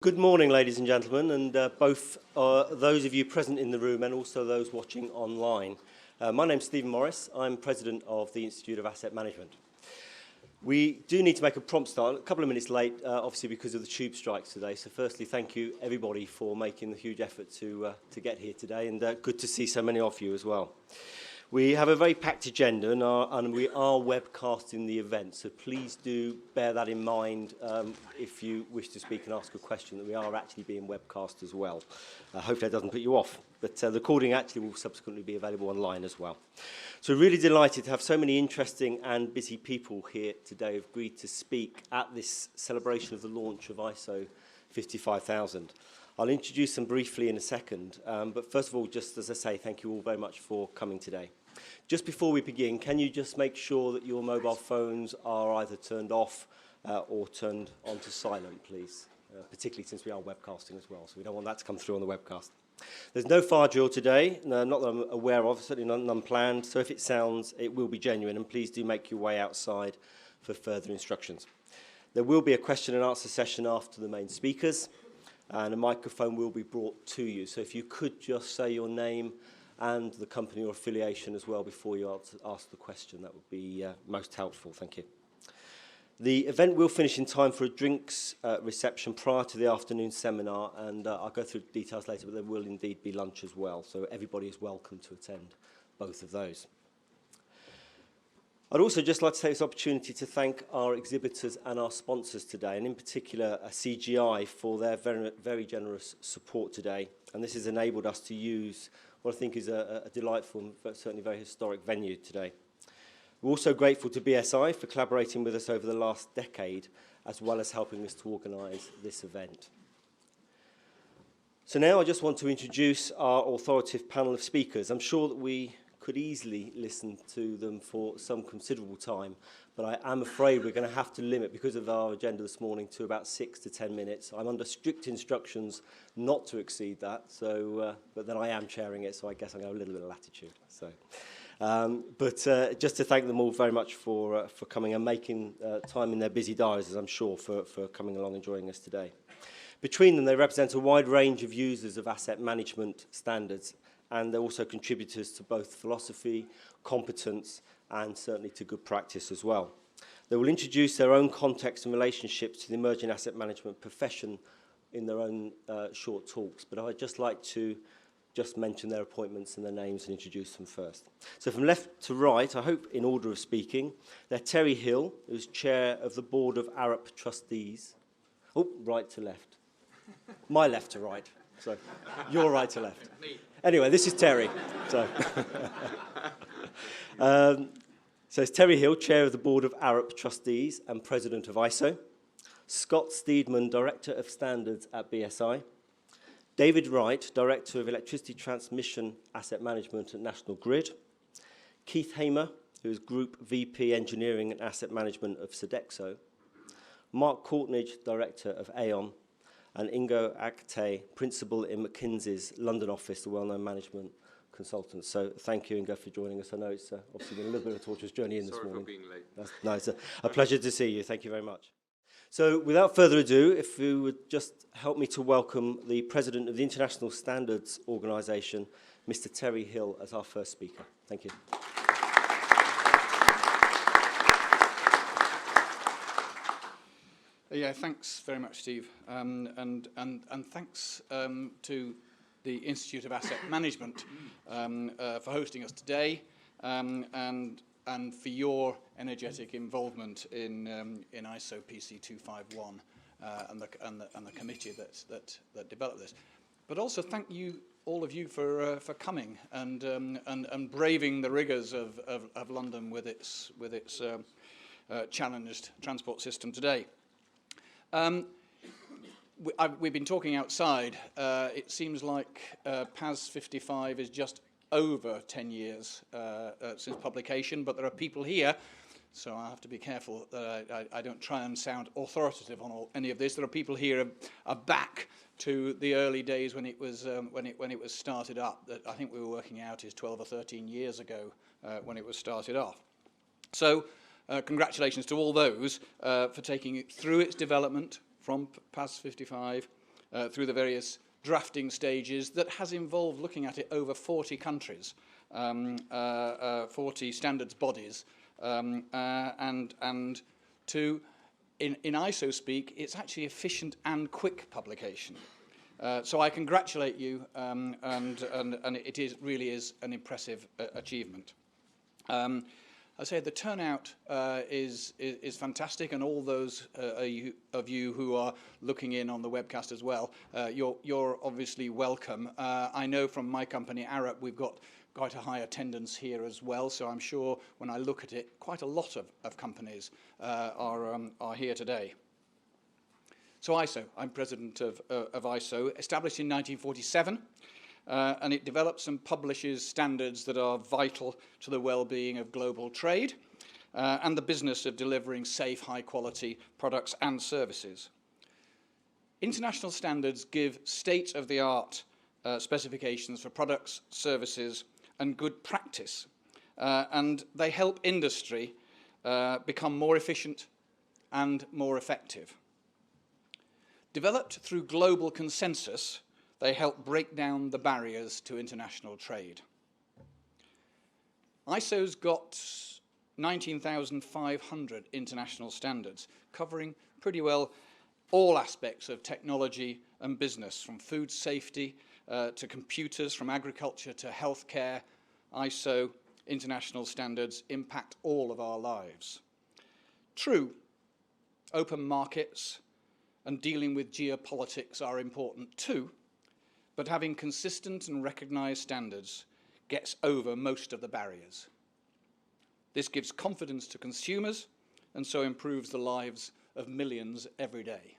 Good morning, ladies and gentlemen, and both those of you present in the room and also those watching online. My name's Stephen Morris. I'm President of the Institute of Asset Management. We do need to make a prompt start, a couple of minutes late, obviously because of the tube strikes today. So firstly, thank you everybody for making the huge effort to get here today, and good to see so many of you as well. We have a very packed agenda and we are webcasting the event, so please do bear that in mind if you wish to speak and ask a question, that we are actually being webcast as well. Hopefully that doesn't put you off, but the recording actually will subsequently be available online as well. So really delighted to have so many interesting and busy people here today who've agreed to speak at this celebration of the launch of ISO 55000. I'll introduce them briefly in a second, but first of all, just as I say, thank you all very much for coming today. Just before we begin, can you just make sure that your mobile phones are either turned off or turned onto silent, please? Particularly since we are webcasting as well, so we don't want that to come through on the webcast. There's no fire drill today, no, not that I'm aware of, certainly none planned, so if it sounds, it will be genuine, and please do make your way outside for further instructions. There will be a question and answer session after the main speakers, and a microphone will be brought to you. So if you could just say your name and the company or affiliation as well before you ask the question, that would be most helpful. Thank you. The event will finish in time for a drinks reception prior to the afternoon seminar, and I'll go through details later, but there will indeed be lunch as well, so everybody is welcome to attend both of those. I'd also just like to take this opportunity to thank our exhibitors and our sponsors today, and in particular CGI for their very, very generous support today. And this has enabled us to use what I think is a delightful but certainly very historic venue today. We're also grateful to BSI for collaborating with us over the last decade, as well as helping us to organise this event. So now I just want to introduce our authoritative panel of speakers. I'm sure that we could easily listen to them for some considerable time, but I am afraid we're going to have to limit, because of our agenda this morning, to about 6 to 10 minutes. I'm under strict instructions not to exceed that, so, but then I am chairing it, so I guess I'm going to have a little bit of latitude. So, just to thank them all very much for coming and making time in their busy diaries, as I'm sure, for coming along and joining us today. Between them, they represent a wide range of users of asset management standards, and they're also contributors to both philosophy, competence, and certainly to good practice as well. They will introduce their own context and relationships to the emerging asset management profession in their own short talks, but I'd just like to just mention their appointments and their names and introduce them first. So from left to right, I hope in order of speaking, they're Terry Hill, who's chair of the board of Arup Trustees. Oh, right to left. My left to right. So your right to left. Anyway, this is Terry. So, so it's Terry Hill, Chair of the Board of Arup Trustees and President of ISO. Scott Steedman, Director of Standards at BSI. David Wright, Director of Electricity Transmission Asset Management at National Grid. Keith Hamer, who is Group VP Engineering and Asset Management of Sodexo. Mark Courtnidge, Director of Aon. And Ingo Akte, Principal in McKinsey's London office, the well-known management consultant. So thank you, Ingo, for joining us. I know it's obviously been a little bit of a torturous journey in this morning. Sorry for being late. No, it's a pleasure to see you. Thank you very much. So without further ado, if you would just help me to welcome the President of the International Standards Organisation, Mr. Terry Hill, as our first speaker. Thank you. Yeah, thanks very much, Steve, and thanks to the Institute of Asset Management for hosting us today, and for your energetic involvement in ISO PC 251 and the committee that developed this. But also thank you, all of you, for coming and braving the rigours of London with its challenged transport system today. We've been talking outside. It seems like PAS 55 is just over 10 years since publication, but there are people here, so I have to be careful that I don't try and sound authoritative on any of this. There are people here are back to the early days when it was started up. That I think we were working out is 12 or 13 years ago when it was started off. So congratulations to all those for taking it through its development from PAS 55 through the various drafting stages that has involved looking at it over 40 countries, 40 standards bodies, and to, in ISO speak, it's actually efficient and quick publication. So I congratulate you, and it really is an impressive achievement. I say the turnout is fantastic, and all those of you who are looking in on the webcast as well, you're obviously welcome. I know from my company, Arup, we've got quite a high attendance here as well, so I'm sure when I look at it, quite a lot of companies are here today. So ISO, I'm president of ISO, established in 1947. And it develops and publishes standards that are vital to the well-being of global trade and the business of delivering safe, high-quality products and services. International standards give state-of-the-art specifications for products, services, and good practice, and they help industry become more efficient and more effective. Developed through global consensus, they help break down the barriers to international trade. ISO's got 19,500 international standards, covering pretty well all aspects of technology and business, from food safety to computers, from agriculture to healthcare. ISO international standards impact all of our lives. True, open markets and dealing with geopolitics are important too, but having consistent and recognized standards gets over most of the barriers. This gives confidence to consumers and so improves the lives of millions every day.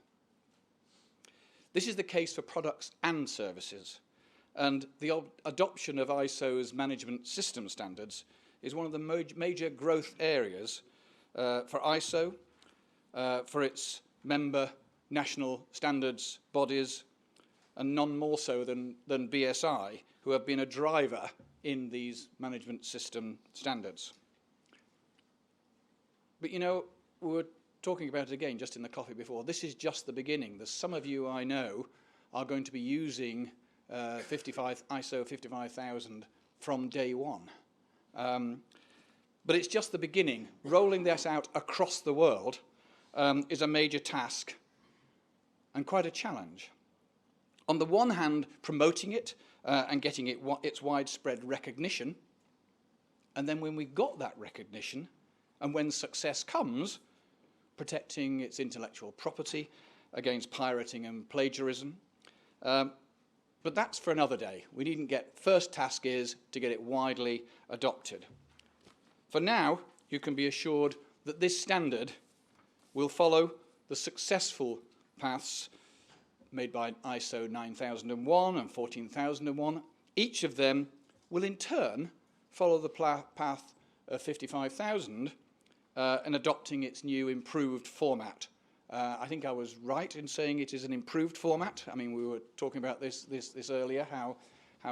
This is the case for products and services, and the adoption of ISO's management system standards is one of the major growth areas for ISO, for its member national standards bodies, and none more so than BSI, who have been a driver in these management system standards. But you know, we were talking about it again just in the coffee before. This is just the beginning. There's some of you I know are going to be using ISO 55000 from day one. But it's just the beginning. Rolling this out across the world is a major task and quite a challenge. On the one hand, promoting it and getting its widespread recognition, and then when we got that recognition, and when success comes, protecting its intellectual property against pirating and plagiarism. But that's for another day. We needn't get, first task is to get it widely adopted. For now, you can be assured that this standard will follow the successful paths made by ISO 9001 and 14001. Each of them will in turn follow the path of 55000 in adopting its new improved format. I think I was right in saying it is an improved format. I mean, we were talking about this earlier, how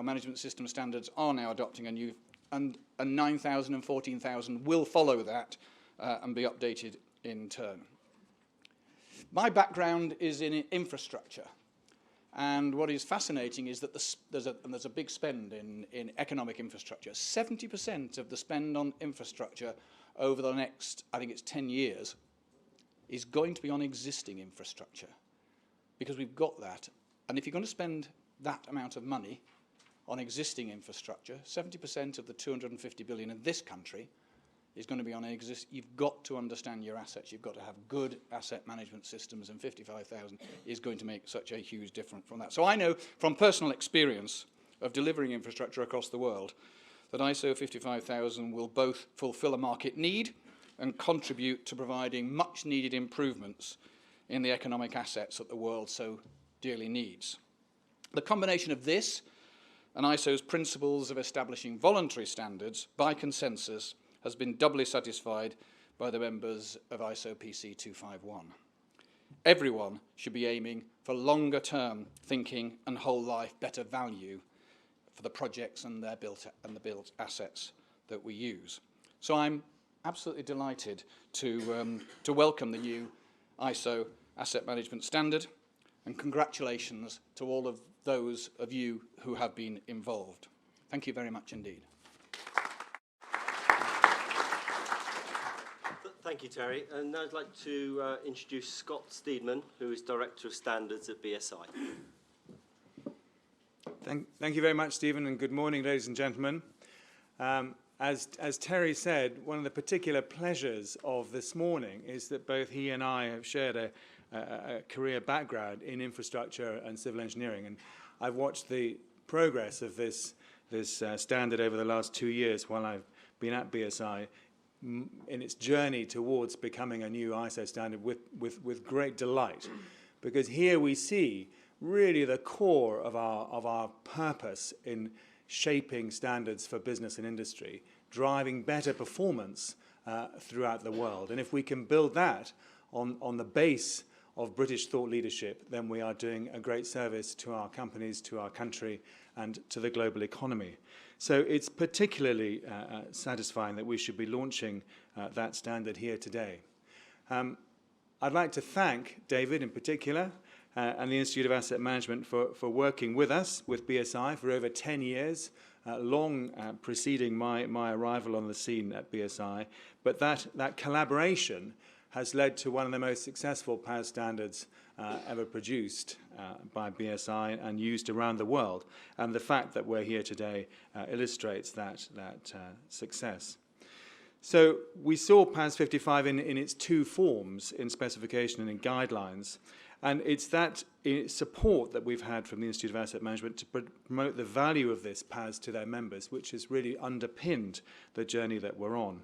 management system standards are now adopting a new, and 9000 and 14000 will follow that and be updated in turn. My background is in infrastructure, and what is fascinating is that there's a big spend in economic infrastructure. 70% of the spend on infrastructure over the next, I think it's 10 years, is going to be on existing infrastructure, because we've got that. And if you're going to spend that amount of money on existing infrastructure, 70% of the 250 billion in this country is going to be on you've got to understand your assets. You've got to have good asset management systems, and 55,000 is going to make such a huge difference from that. So I know from personal experience of delivering infrastructure across the world that ISO 55000 will both fulfill a market need and contribute to providing much needed improvements in the economic assets that the world so dearly needs. The combination of this and ISO's principles of establishing voluntary standards by consensus has been doubly satisfied by the members of ISO PC 251. Everyone should be aiming for longer term thinking and whole life better value for the projects and the built assets that we use. So I'm absolutely delighted to welcome the new ISO asset management standard and congratulations to all of those of you who have been involved. Thank you very much indeed. Thank you, Terry. And now I'd like to introduce Scott Steedman, who is Director of Standards at BSI. Thank you very much, Stephen, and good morning, ladies and gentlemen. As Terry said, one of the particular pleasures of this morning is that both he and I have shared a career background in infrastructure and civil engineering, and I've watched the progress of this standard over the last 2 years while I've been at BSI in its journey towards becoming a new ISO standard with great delight, because here we see really the core of our purpose in shaping standards for business and industry, driving better performance throughout the world. And if we can build that on the base of British thought leadership, then we are doing a great service to our companies, to our country, and to the global economy. So it's particularly satisfying that we should be launching that standard here today. I'd like to thank David in particular and the Institute of Asset Management for working with us, with BSI, for over 10 years, long preceding my arrival on the scene at BSI. But that collaboration has led to one of the most successful PAS standards ever produced by BSI and used around the world. And the fact that we're here today illustrates that success. So we saw PAS 55 in its two forms, in specification and in guidelines. And it's that support that we've had from the Institute of Asset Management to promote the value of this PAS to their members, which has really underpinned the journey that we're on.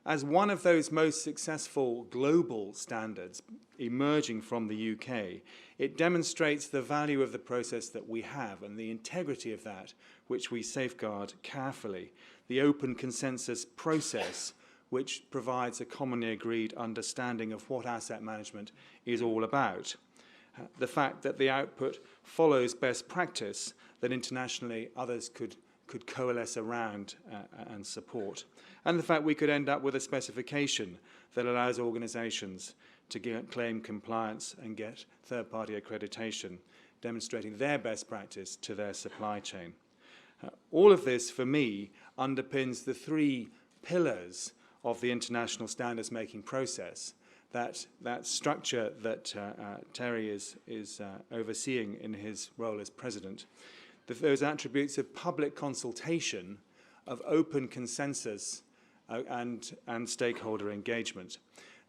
As one of those most successful global standards emerging from the UK, it demonstrates the value of the process that we have and the integrity of that, which we safeguard carefully. The open consensus process, which provides a commonly agreed understanding of what asset management is all about. The fact that the output follows best practice that internationally others could coalesce around and support. And the fact we could end up with a specification that allows organizations to claim compliance and get third-party accreditation, demonstrating their best practice to their supply chain. All of this, for me, underpins the three pillars of the international standards making process, that structure that Terry is overseeing in his role as president, those attributes of public consultation, of open consensus, and stakeholder engagement.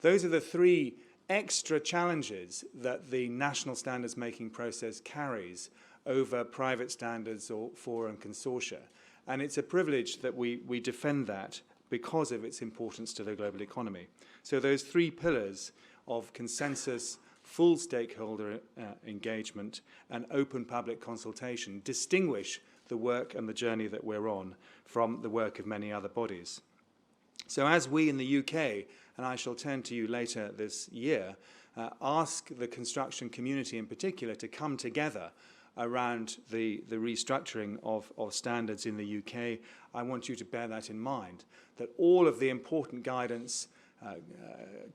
Those are the three extra challenges that the national standards making process carries over private standards or foreign consortia. And it's a privilege that we defend that because of its importance to the global economy. So those three pillars of consensus, full stakeholder engagement, and open public consultation distinguish the work and the journey that we're on from the work of many other bodies. So as we in the UK, and I shall turn to you later this year, ask the construction community in particular to come together around the restructuring of standards in the UK, I want you to bear that in mind, that all of the important guidance,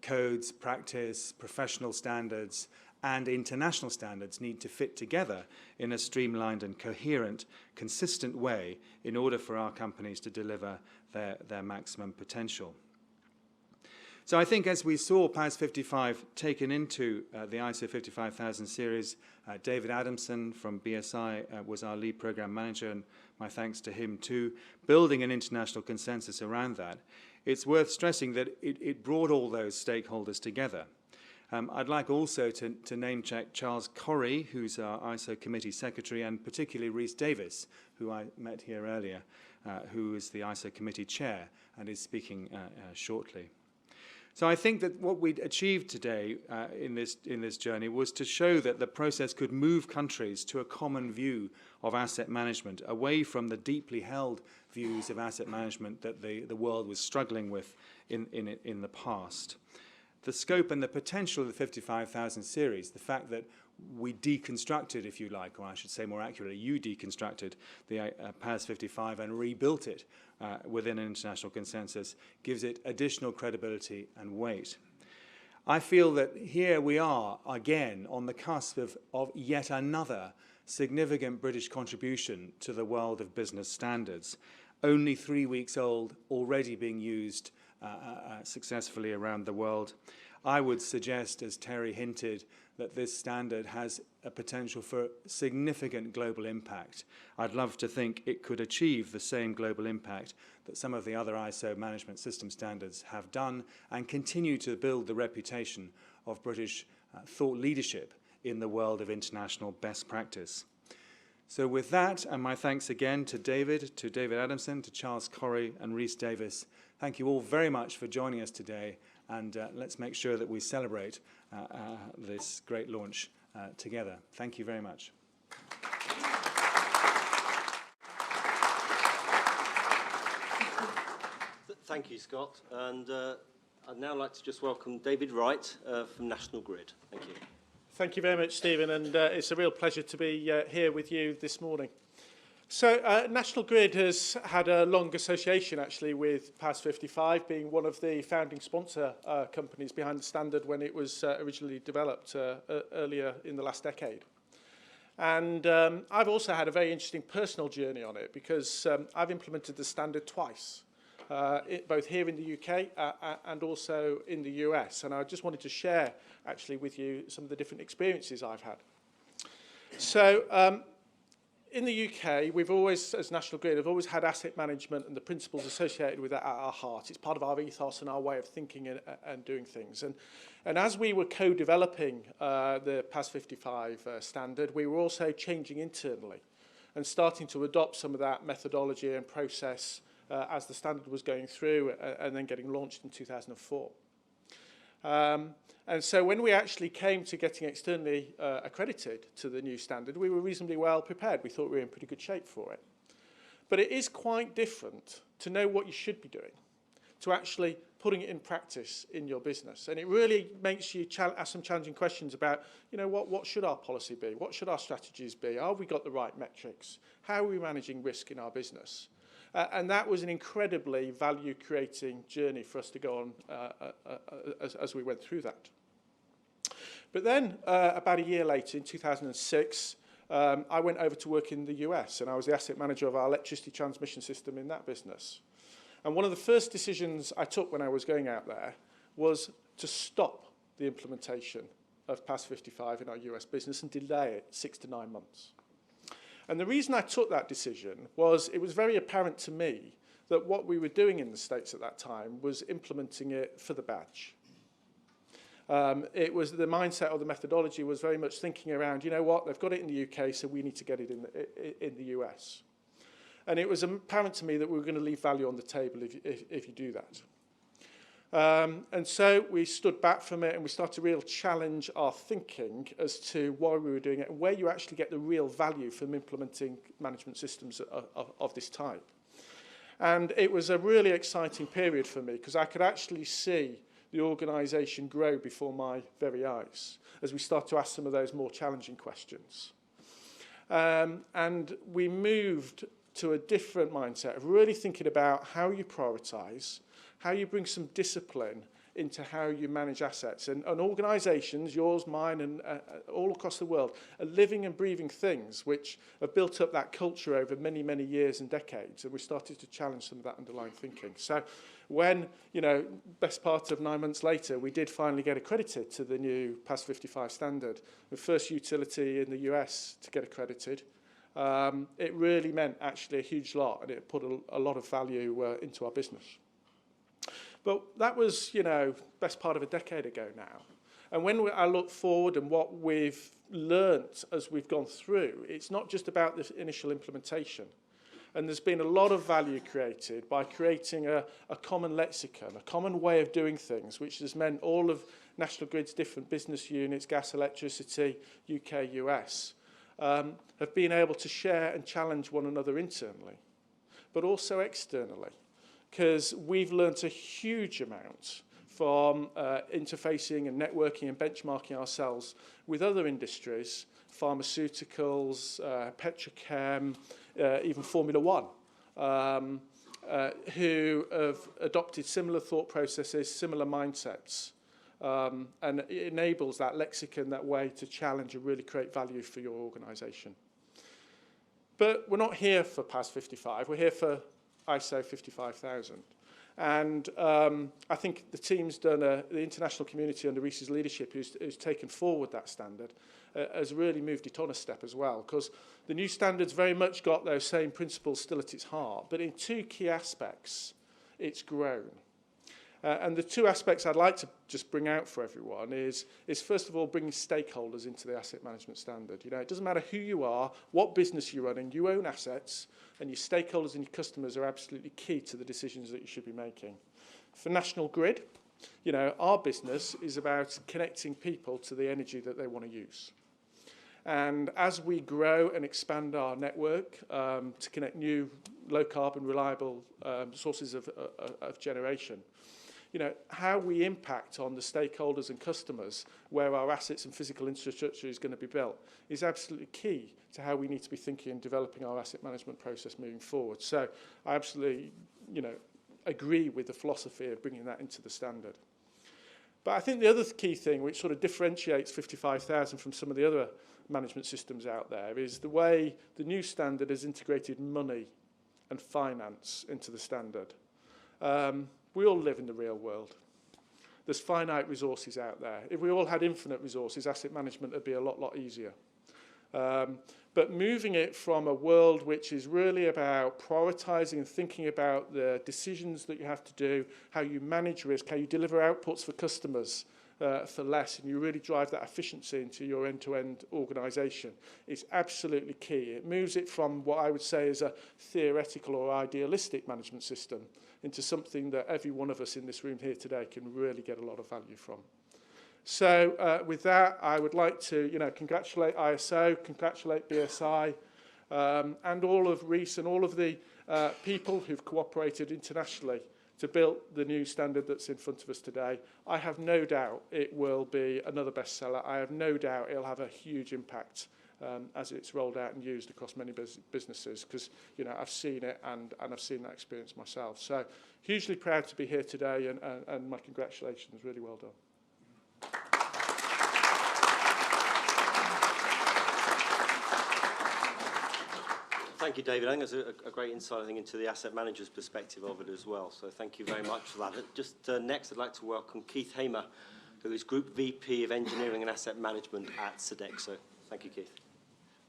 codes, practice, professional standards, and international standards need to fit together in a streamlined and coherent, consistent way in order for our companies to deliver their maximum potential. So I think as we saw PAS 55 taken into the ISO 55000 series, David Adamson from BSI was our lead program manager, and my thanks to him too, building an international consensus around that. It's worth stressing that it brought all those stakeholders together. I'd like also to name check Charles Corrie, who's our ISO committee secretary, and particularly Rhys Davis, who I met here earlier, who is the ISO committee chair and is speaking shortly. So I think that what we achieved today in this journey was to show that the process could move countries to a common view of asset management, away from the deeply held views of asset management that the world was struggling with in the past. The scope and the potential of the 55,000 series, the fact that we deconstructed, if you like, or I should say more accurately, you deconstructed the PAS 55 and rebuilt it within an international consensus, gives it additional credibility and weight. I feel that here we are again on the cusp of yet another significant British contribution to the world of business standards. Only 3 weeks old, already being used successfully around the world. I would suggest, as Terry hinted, that this standard has a potential for significant global impact. I'd love to think it could achieve the same global impact that some of the other ISO management system standards have done and continue to build the reputation of British thought leadership in the world of international best practice. So with that, and my thanks again to David Adamson, to Charles Corrie and Rhys Davis, thank you all very much for joining us today, and let's make sure that we celebrate this great launch together. Thank you very much. Thank you, Scott. And I'd now like to just welcome David Wright from National Grid. Thank you. Thank you very much, Stephen, and it's a real pleasure to be here with you this morning. So National Grid has had a long association, actually, with PAS 55, being one of the founding sponsor companies behind the standard when it was originally developed earlier in the last decade. And I've also had a very interesting personal journey on it because I've implemented the standard twice, both here in the UK and also in the US. And I just wanted to share, actually, with you some of the different experiences I've had. So in the UK, we've always, as National Grid, have always had asset management and the principles associated with that at our heart. It's part of our ethos and our way of thinking and doing things. And as we were co-developing the PAS 55 standard, we were also changing internally and starting to adopt some of that methodology and process as the standard was going through and then getting launched in 2004. And so when we actually came to getting externally accredited to the new standard, we were reasonably well prepared. We thought we were in pretty good shape for it. But it is quite different to know what you should be doing, to actually putting it in practice in your business. And it really makes you ask some challenging questions about, you know, what should our policy be? What should our strategies be? Have we got the right metrics? How are we managing risk in our business? And that was an incredibly value-creating journey for us to go on as we went through that. But then, about a year later, in 2006, I went over to work in the US, and I was the asset manager of our electricity transmission system in that business. And one of the first decisions I took when I was going out there was to stop the implementation of PAS 55 in our US business and delay it 6 to 9 months. And the reason I took that decision was it was very apparent to me that what we were doing in the States at that time was implementing it for the badge. It was the mindset or the methodology was very much thinking around, you know what, they've got it in the UK, so we need to get it in the US. And it was apparent to me that we were going to leave value on the table if you do that. And so we stood back from it and we started to really challenge our thinking as to why we were doing it and where you actually get the real value from implementing management systems of this type. And it was a really exciting period for me because I could actually see the organisation grow before my very eyes as we start to ask some of those more challenging questions. And we moved to a different mindset of really thinking about how you prioritise, how you bring some discipline into how you manage assets. And organisations, yours, mine, and all across the world, are living and breathing things which have built up that culture over many, many years and decades. And we started to challenge some of that underlying thinking. So when, you know, best part of 9 months later, we did finally get accredited to the new PAS 55 standard, the first utility in the US to get accredited. It really meant actually a huge lot, and it put a lot of value into our business. But that was, you know, best part of a decade ago now. And when I look forward and what we've learnt as we've gone through, it's not just about the initial implementation. And there's been a lot of value created by creating a common lexicon, a common way of doing things, which has meant all of National Grid's different business units, gas, electricity, UK, US, have been able to share and challenge one another internally, but also externally. Because we've learnt a huge amount from interfacing and networking and benchmarking ourselves with other industries, pharmaceuticals, petrochem, even Formula One, who have adopted similar thought processes, similar mindsets, And it enables that lexicon, that way to challenge and really create value for your organisation. But we're not here for PAS 55, we're here for ISO 55000. And I think the team's done, the international community under Reece's leadership, who's taken forward that standard, has really moved it on a step as well, because the new standard's very much got those same principles still at its heart, but in two key aspects, it's grown. And the two aspects I'd like to just bring out for everyone is first of all, bringing stakeholders into the asset management standard. You know, it doesn't matter who you are, what business you're running, you own assets, and your stakeholders and your customers are absolutely key to the decisions that you should be making. For National Grid, you know, our business is about connecting people to the energy that they want to use. And as we grow and expand our network to connect new low-carbon, reliable sources of generation, you know, how we impact on the stakeholders and customers where our assets and physical infrastructure is going to be built is absolutely key to how we need to be thinking and developing our asset management process moving forward. So I absolutely, you know, agree with the philosophy of bringing that into the standard. But I think the other key thing which sort of differentiates 55,000 from some of the other management systems out there is the way the new standard has integrated money and finance into the standard. We all live in the real world. There's finite resources out there. If we all had infinite resources, asset management would be a lot easier. But moving it from a world which is really about prioritising and thinking about the decisions that you have to do, how you manage risk, how you deliver outputs for customers for less, and you really drive that efficiency into your end-to-end organisation, is absolutely key. It moves it from what I would say is a theoretical or idealistic management system into something that every one of us in this room here today can really get a lot of value from. So with that, I would like to, you know, congratulate ISO, congratulate BSI, and all of Reece and all of the people who've cooperated internationally to build the new standard that's in front of us today. I have no doubt it will be another bestseller. I have no doubt it'll have a huge impact as it's rolled out and used across many businesses, because, you know, I've seen it and I've seen that experience myself. So hugely proud to be here today, and my congratulations, really well done. Thank you, David. I think that's a great insight, I think, into the asset manager's perspective of it as well. So thank you very much for that. Just next, I'd like to welcome Keith Hamer, who is Group VP of Engineering and Asset Management at Sodexo. Thank you, Keith.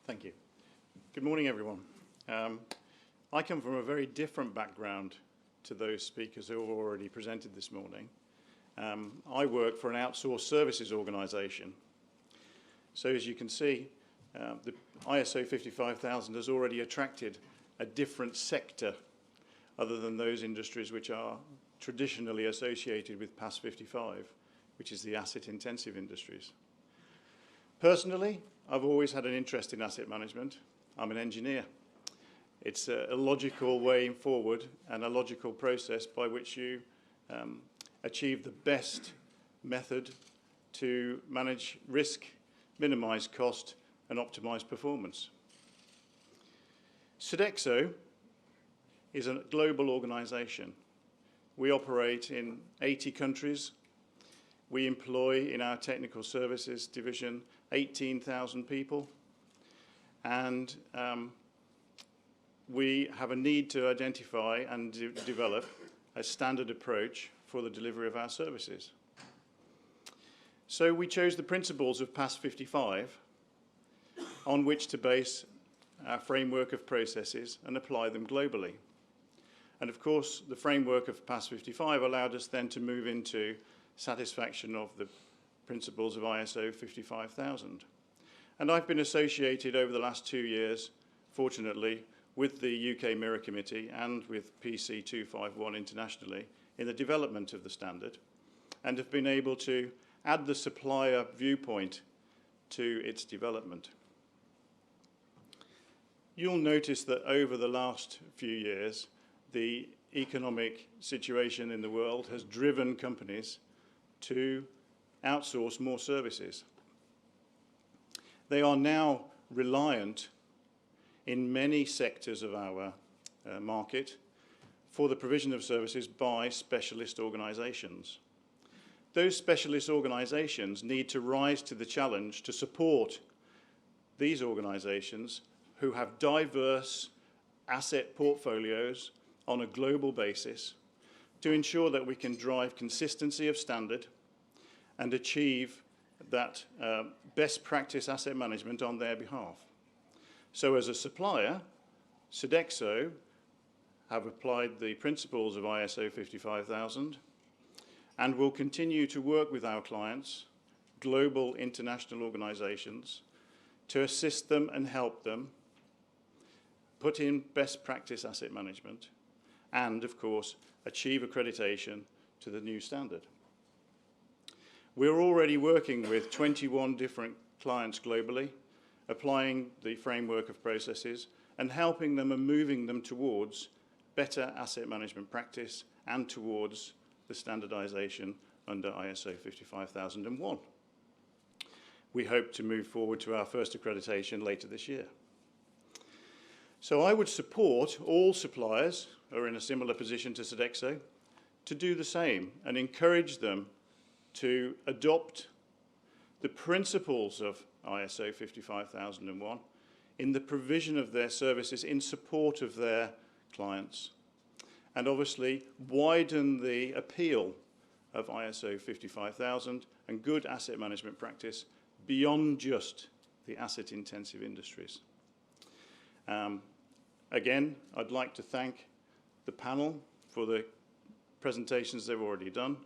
Thank you. Good morning, everyone. I come from a very different background to those speakers who have already presented this morning. I work for an outsourced services organisation. So as you can see, the ISO 55000 has already attracted a different sector other than those industries which are traditionally associated with PAS 55, which is the asset-intensive industries. Personally, I've always had an interest in asset management. I'm an engineer. It's a logical way forward and a logical process by which you achieve the best method to manage risk, minimise cost, and optimise performance. Sodexo is a global organisation. We operate in 80 countries. We employ in our technical services division 18,000 people, and we have a need to identify and develop a standard approach for the delivery of our services. So we chose the principles of PAS 55 on which to base our framework of processes and apply them globally. And of course, the framework of PAS 55 allowed us then to move into satisfaction of the principles of ISO 55000. And I've been associated over the last 2 years, fortunately, with the UK Mirror Committee and with PC 251 internationally in the development of the standard, and have been able to add the supplier viewpoint to its development. You'll notice that over the last few years, the economic situation in the world has driven companies to outsource more services. They are now reliant in many sectors of our market for the provision of services by specialist organisations. those specialist organisations need to rise to the challenge to support these organisations who have diverse asset portfolios on a global basis to ensure that we can drive consistency of standard and achieve that best practice asset management on their behalf. So as a supplier, Sodexo have applied the principles of ISO 55000 and will continue to work with our clients, global international organisations, to assist them and help them put in best practice asset management and, of course, achieve accreditation to the new standard. We're already working with 21 different clients globally, applying the framework of processes and helping them and moving them towards better asset management practice and towards the standardisation under ISO 55001. We hope to move forward to our first accreditation later this year. So I would support all suppliers who are in a similar position to Sodexo to do the same and encourage them to adopt the principles of ISO 55001 in the provision of their services in support of their clients, and obviously widen the appeal of ISO 55000 and good asset management practice beyond just the asset-intensive industries. Again, I'd like to thank the panel for the presentations they've already done,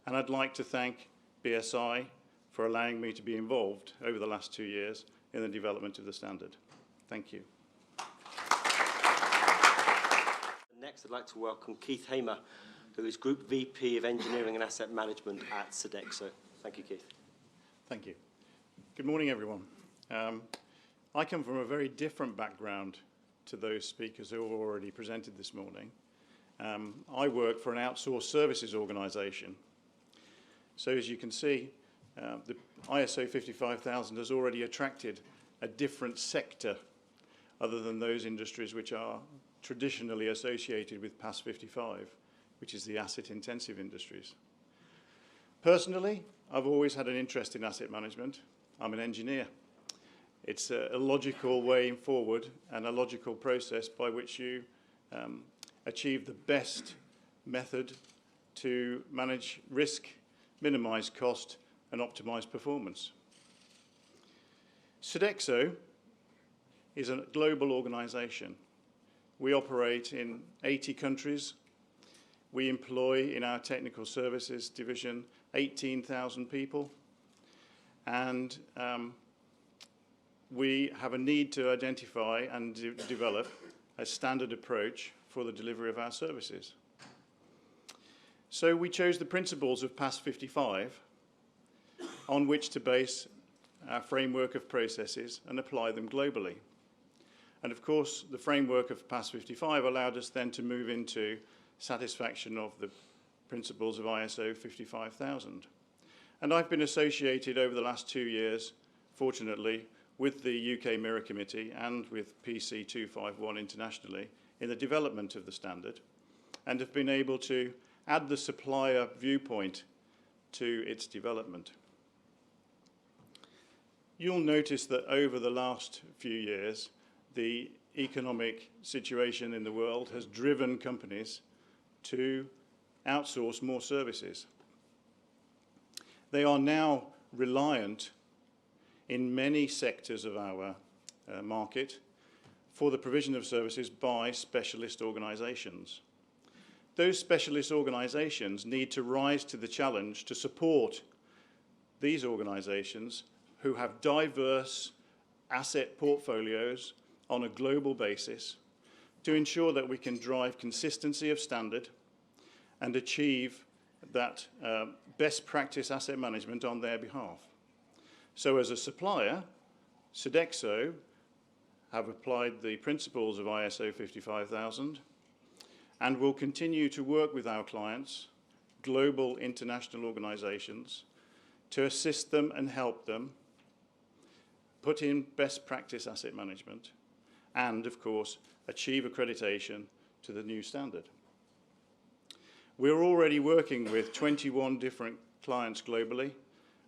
and I'd like to thank BSI for allowing me to be involved over the last 2 years in the development of the standard. Thank you. Next, I'd like to welcome Keith Hamer, who is Group VP of Engineering and Asset Management at Sodexo. Thank you, Keith. Thank you. Good morning, everyone. I come from a very different background to those speakers who have already presented this morning. I work for an outsourced services organisation. So as you can see, the ISO 55000 has already attracted a different sector other than those industries which are traditionally associated with PAS 55, which is the asset-intensive industries. Personally, I've always had an interest in asset management. I'm an engineer. It's a logical way forward and a logical process by which you achieve the best method to manage risk, minimise cost, and optimise performance. Sodexo is a global organisation. We operate in 80 countries. We employ in our technical services division 18,000 people, and we have a need to identify and develop a standard approach for the delivery of our services. So we chose the principles of PAS 55 on which to base our framework of processes and apply them globally. And of course, the framework of PAS 55 allowed us then to move into satisfaction of the principles of ISO 55000. And I've been associated over the last 2 years, fortunately, with the UK Mirror Committee and with PC 251 internationally in the development of the standard, and have been able to add the supplier viewpoint to its development. You'll notice that over the last few years, the economic situation in the world has driven companies to outsource more services. They are now reliant in many sectors of our market for the provision of services by specialist organisations. Those specialist organisations need to rise to the challenge to support these organisations who have diverse asset portfolios on a global basis to ensure that we can drive consistency of standard and achieve that best practice asset management on their behalf. So as a supplier, Sodexo have applied the principles of ISO 55000 and will continue to work with our clients, global international organisations, to assist them and help them put in best practice asset management and, of course, achieve accreditation to the new standard. We're already working with 21 different clients globally,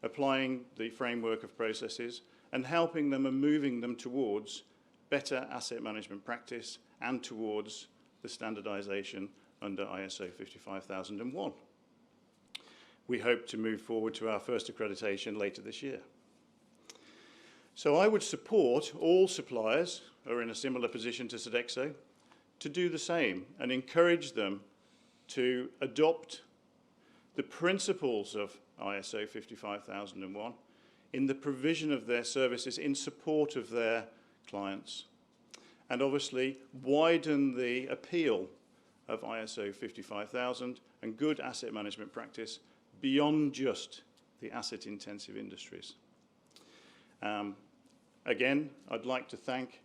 applying the framework of processes, and helping them and moving them towards better asset management practice and towards the standardization under ISO 55001. We hope to move forward to our first accreditation later this year. So I would support all suppliers who are in a similar position to Sodexo to do the same and encourage them to adopt the principles of ISO 55001 in the provision of their services in support of their clients, and obviously widen the appeal of ISO 55000 and good asset management practice beyond just the asset-intensive industries. Again, I'd like to thank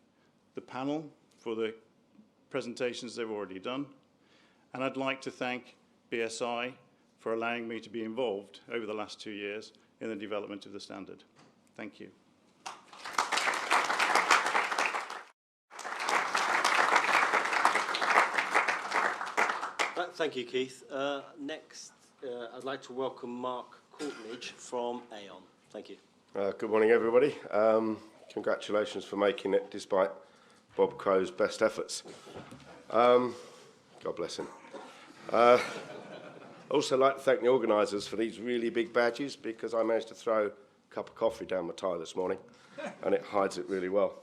the panel for the presentations they've already done, and I'd like to thank BSI for allowing me to be involved over the last 2 years in the development of the standard. Thank you. Thank you, Keith. Next, I'd like to welcome Mark Courtnidge from Aon. Thank you. Good morning, everybody. Congratulations for making it, despite Bob Crow's best efforts. God bless him. I'd also like to thank the organisers for these really big badges, because I managed to throw a cup of coffee down my tie this morning, and it hides it really well.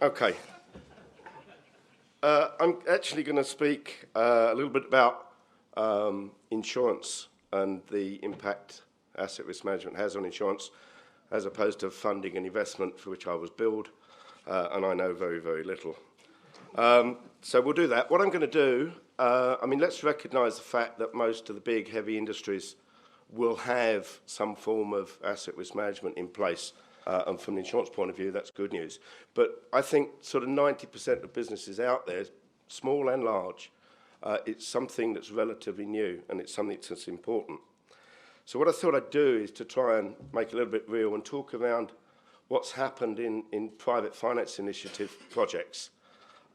Okay. I'm actually going to speak a little bit about insurance and the impact asset risk management has on insurance, as opposed to funding and investment, for which I was billed, and I know very, very little. So we'll do that. What I'm going to do, let's recognise the fact that most of the big, heavy industries will have some form of asset risk management in place. And from the insurance point of view, that's good news. But I think sort of 90% of businesses out there, small and large, it's something that's relatively new, and it's something that's important. So what I thought I'd do is to try and make it a little bit real and talk around what's happened in private finance initiative projects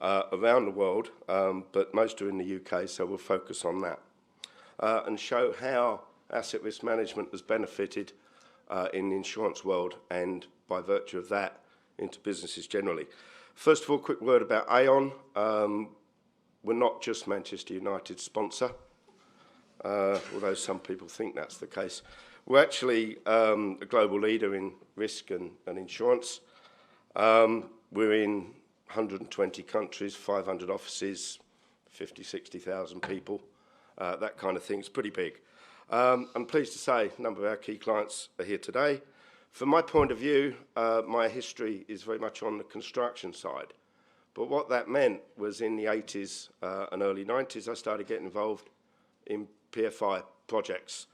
around the world, but most are in the UK, so we'll focus on that, and show how asset risk management has benefited in the insurance world, and by virtue of that, into businesses generally. First of all, a quick word about Aon. We're not just Manchester United's sponsor, although some people think that's the case. We're actually a global leader in risk and insurance. We're in 120 countries, 500 offices, 50, 60,000 people, that kind of thing. It's pretty big. I'm pleased to say a number of our key clients are here today. From my point of view, my history is very much on the construction side. But what that meant was in the 80s and early 90s, I started getting involved in PFI projects.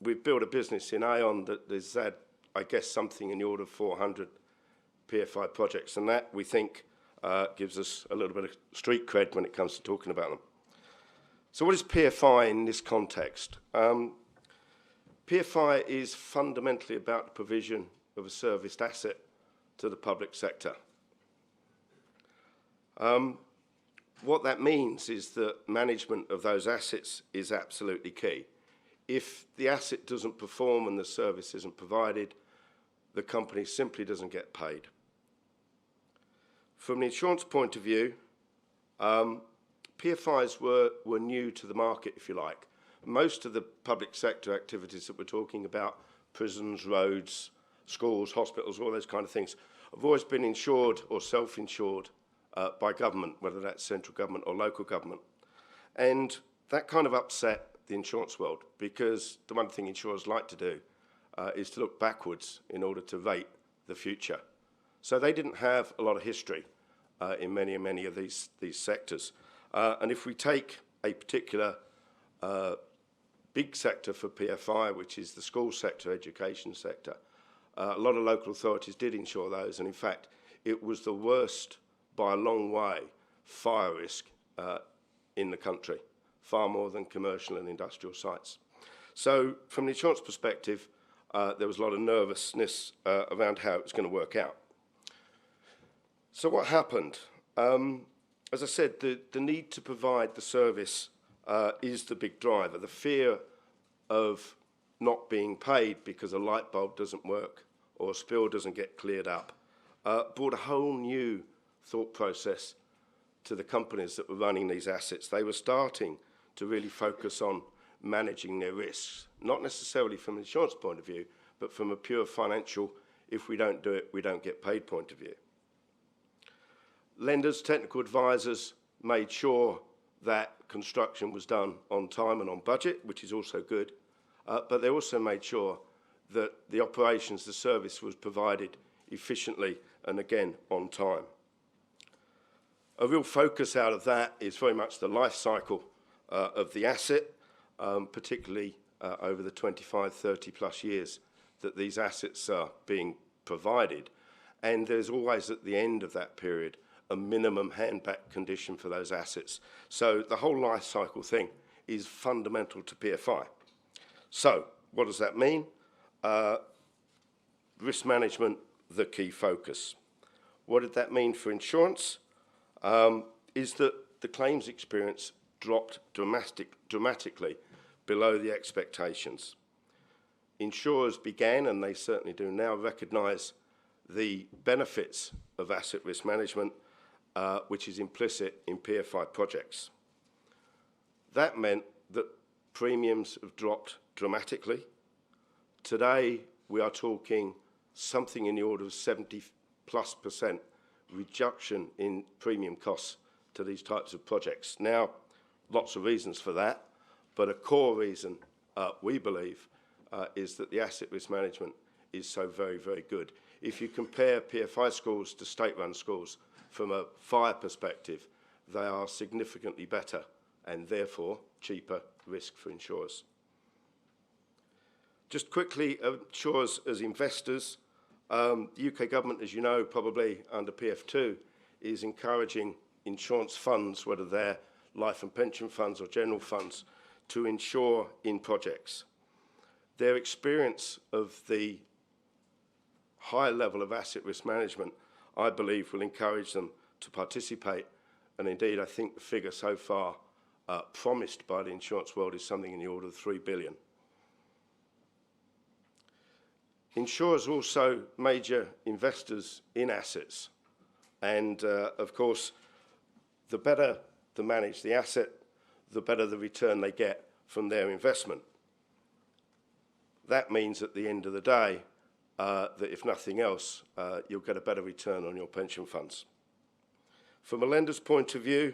We've built a business in Aon that has had, I guess, something in the order of 400 PFI projects, and that, we think, gives us a little bit of street cred when it comes to talking about them. So what is PFI in this context? PFI is fundamentally about the provision of a serviced asset to the public sector. What that means is that management of those assets is absolutely key. If the asset doesn't perform and the service isn't provided, the company simply doesn't get paid. From the insurance point of view, PFIs were new to the market, if you like. Most of the public sector activities that we're talking about, prisons, roads, schools, hospitals, all those kind of things, have always been insured or self-insured by government, whether that's central government or local government. And that kind of upset the insurance world, because the one thing insurers like to do is to look backwards in order to rate the future. So they didn't have a lot of history in many of these sectors. And if we take a particular big sector for PFI, which is the school sector, education sector, a lot of local authorities did insure those, and in fact, it was the worst by a long way fire risk in the country, far more than commercial and industrial sites. So from the insurance perspective, there was a lot of nervousness around how it was going to work out. So what happened? As I said, the need to provide the service is the big driver. The fear of not being paid because a light bulb doesn't work or a spill doesn't get cleared up brought a whole new thought process to the companies that were running these assets. They were starting to really focus on managing their risks, not necessarily from an insurance point of view, but from a pure financial, if we don't do it, we don't get paid point of view. Lenders, technical advisors made sure that construction was done on time and on budget, which is also good, but they also made sure that the operations, the service was provided efficiently and again on time. A real focus out of that is very much the life cycle of the asset, particularly over the 25, 30 plus years that these assets are being provided. And there's always at the end of that period a minimum handback condition for those assets. So the whole life cycle thing is fundamental to PFI. So what does that mean? Risk management, the key focus. What did that mean for insurance? Is that the claims experience dropped dramatically below the expectations. Insurers began, and they certainly do now, recognise the benefits of asset risk management, which is implicit in PFI projects. That meant that premiums have dropped dramatically. Today, we are talking something in the order of 70+% reduction in premium costs to these types of projects. Now, lots of reasons for that, but a core reason, we believe, is that the asset risk management is so very, very good. If you compare PFI schools to state-run schools from a fire perspective, they are significantly better and therefore cheaper risk for insurers. Just quickly, insurers as investors, the UK government, as you know, probably under PF2, is encouraging insurance funds, whether they're life and pension funds or general funds, to insure in projects. Their experience of the high level of asset risk management, I believe, will encourage them to participate. And indeed, I think the figure so far promised by the insurance world is something in the order of 3 billion. Insurers are also major investors in assets. And of course, the better to manage the asset, the better the return they get from their investment. That means at the end of the day, that if nothing else, you'll get a better return on your pension funds. From a lender's point of view,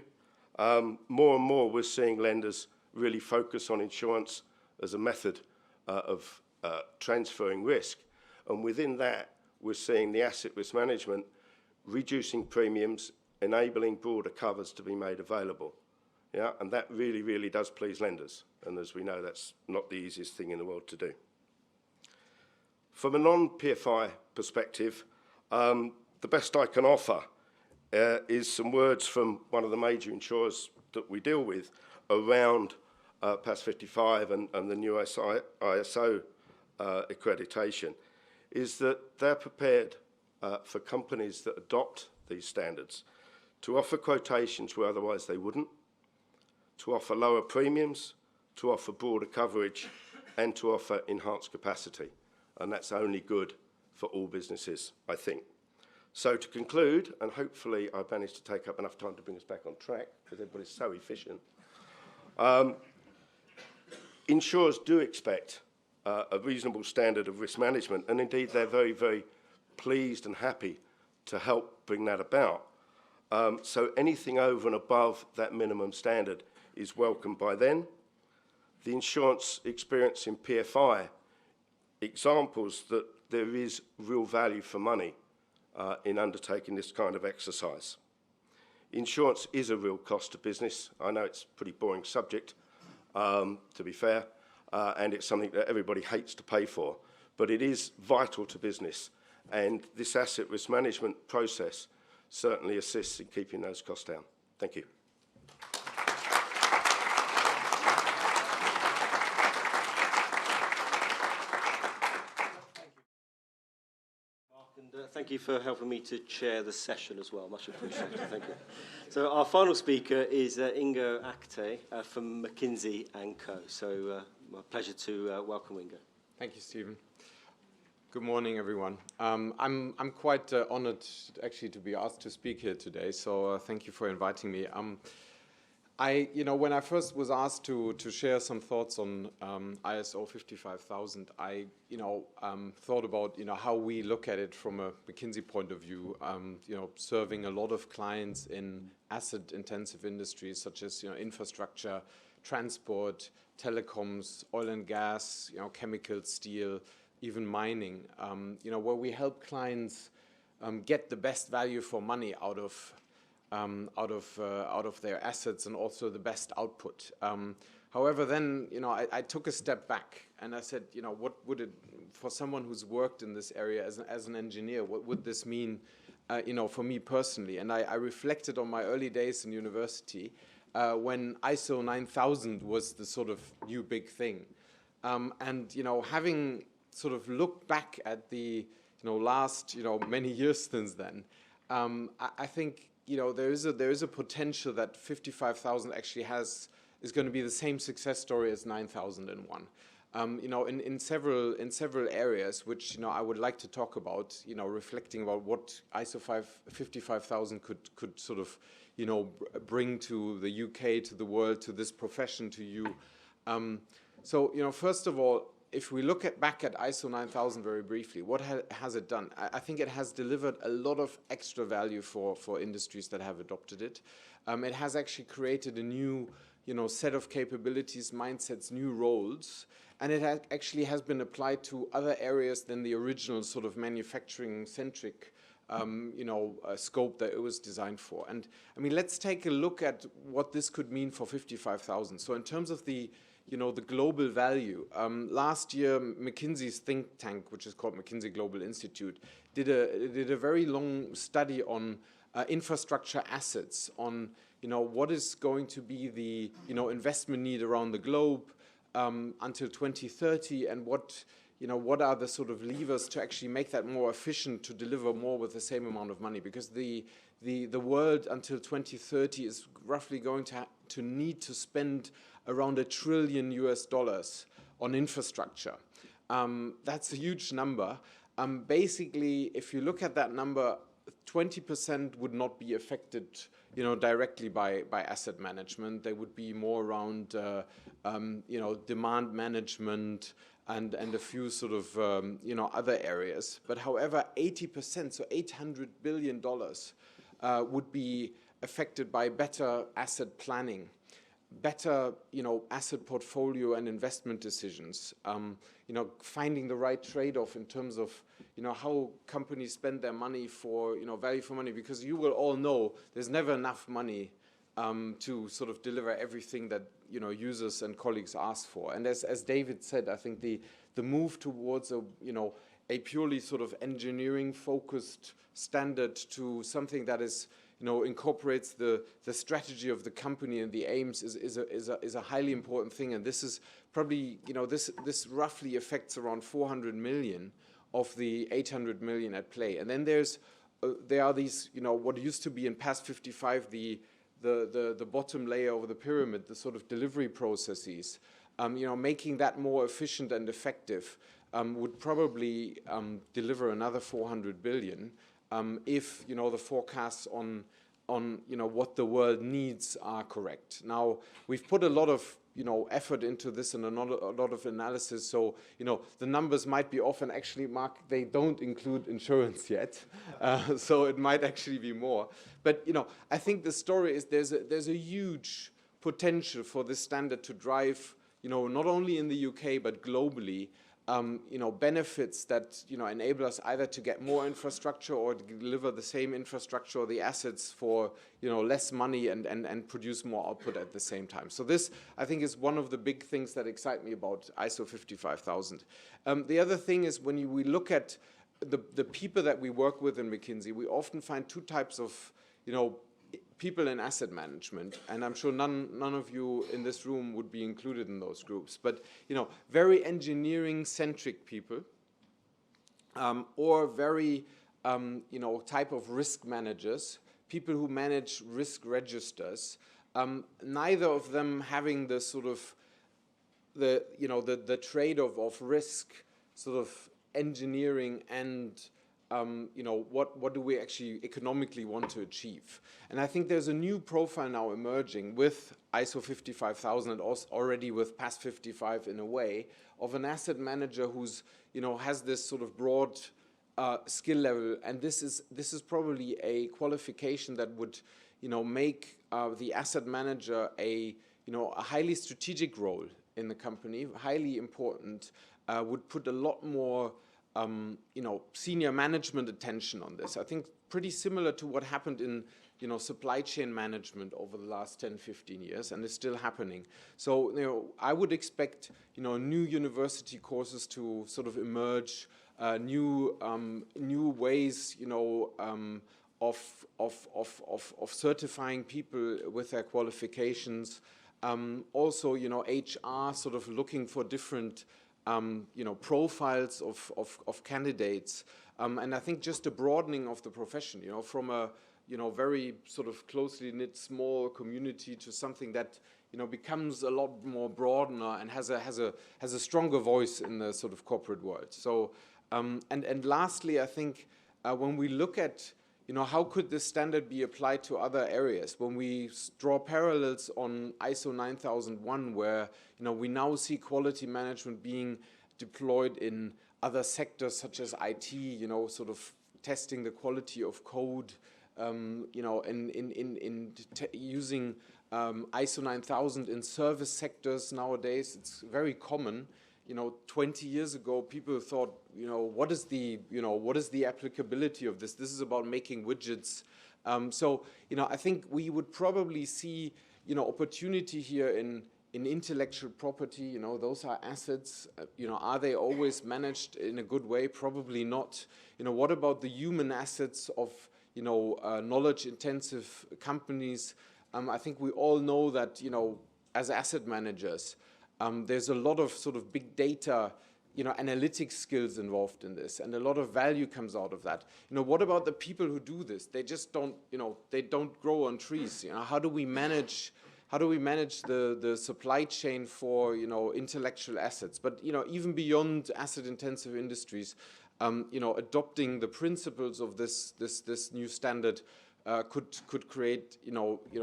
more and more we're seeing lenders really focus on insurance as a method of transferring risk. And within that, we're seeing the asset risk management reducing premiums, enabling broader covers to be made available. Yeah, and that really, really does please lenders. And as we know, that's not the easiest thing in the world to do. From a non-PFI perspective, the best I can offer is some words from one of the major insurers that we deal with around PAS 55 and the new ISO accreditation, is that they're prepared for companies that adopt these standards to offer quotations where otherwise they wouldn't, to offer lower premiums, to offer broader coverage, and to offer enhanced capacity. And that's only good for all businesses, I think. So to conclude, and hopefully I've managed to take up enough time to bring us back on track, because everybody's so efficient, insurers do expect a reasonable standard of risk management, and indeed they're very, very pleased and happy to help bring that about. So anything over and above that minimum standard is welcomed by them. The insurance experience in PFI, examples that there is real value for money in undertaking this kind of exercise. Insurance is a real cost to business. I know it's a pretty boring subject, to be fair, and it's something that everybody hates to pay for, but it is vital to business, and this asset risk management process certainly assists in keeping those costs down. Thank you. Thank you for helping me to chair the session as well. Much appreciated. Thank you. So our final speaker is Ingo Akte from McKinsey & Co. So my pleasure to welcome Ingo. Thank you, Stephen. Good morning, everyone. I'm quite honored actually to be asked to speak here today. So thank you for inviting me. When I first was asked to share some thoughts on ISO 55000, I thought about how we look at it from a McKinsey point of view. Serving a lot of clients in asset-intensive industries such as infrastructure, transport, telecoms, oil and gas, chemicals, steel, even mining. Where we help clients get the best value for money out of their assets and also the best output. However, then I took a step back and I said, what would it, for someone who's worked in this area as an engineer, what would this mean, for me personally? And I reflected on my early days in university when ISO 9000 was the sort of new big thing, and having sort of looked back at the last many years since then, I think. There is a potential that 55,000 actually is going to be the same success story as 9001. In several areas, which I would like to talk about. Reflecting about what ISO 55,000 could sort of bring to the UK, to the world, to this profession, to you. First of all, if we look back at ISO 9000 very briefly, what has it done? I think it has delivered a lot of extra value for industries that have adopted it. It has actually created a new set of capabilities, mindsets, new roles, and it actually has been applied to other areas than the original sort of manufacturing-centric scope that it was designed for. And I mean, let's take a look at what this could mean for 55,000. So in terms of the global value. Last year, McKinsey's think tank, which is called McKinsey Global Institute, did a very long study on infrastructure assets, on what is going to be the investment need around the globe until 2030, and what are the sort of levers to actually make that more efficient, to deliver more with the same amount of money, because the world until 2030 is roughly going to need to spend around $1 trillion on infrastructure. That's a huge number. Basically, if you look at that number, 20% would not be affected, directly by asset management. They would be more around, demand management and a few sort of, other areas. But however, 80%, so $800 billion, would be affected by better asset planning, better, asset portfolio and investment decisions, finding the right trade-off in terms of, how companies spend their money for, value for money, because you will all know there's never enough money to sort of deliver everything that, users and colleagues ask for. And as David said, I think the move towards a purely sort of engineering-focused standard to something that is incorporates the strategy of the company and the aims is a highly important thing. And this is probably, this roughly affects around 400 million of the 800 million at play. And then there are these, what used to be in past 55, the bottom layer of the pyramid, the sort of delivery processes, making that more efficient and effective would probably deliver another 400 billion. If the forecasts on what the world needs are correct. Now, we've put a lot of effort into this and a lot of analysis. So the numbers might be off, and actually, Mark, they don't include insurance yet. So it might actually be more. But I think the story is there's a huge potential for this standard to drive not only in the UK but globally. Benefits that enable us either to get more infrastructure or to deliver the same infrastructure or the assets for less money and produce more output at the same time. So this, I think, is one of the big things that excite me about ISO 55000. The other thing is when we look at the people that we work with in McKinsey, we often find two types of people in asset management, and I'm sure none of you in this room would be included in those groups, but very engineering-centric people, or very type of risk managers, people who manage risk registers, neither of them having the sort of the trade-off of risk, sort of engineering and what do we actually economically want to achieve. And I think there's a new profile now emerging with ISO 55000 and also already with PAS 55 in a way, of an asset manager who's, has this sort of broad skill level. And this is probably a qualification that would, make the asset manager a highly strategic role in the company, highly important, would put a lot more senior management attention on this. I think pretty similar to what happened in, supply chain management over the last 10, 15 years, and it's still happening. So, I would expect, new university courses to sort of emerge, new ways, of certifying people with their qualifications. Also, HR sort of looking for different profiles of candidates, and I think just a broadening of the profession, from a very sort of closely knit small community to something that becomes a lot more broader and has a stronger voice in the sort of corporate world. So and lastly, I think when we look at how could this standard be applied to other areas? When we draw parallels on ISO 9001, where we now see quality management being deployed in other sectors such as IT, sort of testing the quality of code, using ISO 9000 in service sectors nowadays. It's very common. 20 years ago, people thought, what is the applicability of this? This is about making widgets. So, I think we would probably see, opportunity here in intellectual property. Those are assets. Are they always managed in a good way? Probably not. What about the human assets of, knowledge-intensive companies? I think we all know that, as asset managers, there's a lot of sort of big data, analytics skills involved in this, and a lot of value comes out of that. What about the people who do this? They just don't, they don't grow on trees. How do we manage the supply chain for, intellectual assets? But, even beyond asset-intensive industries, adopting the principles of this new standard could create,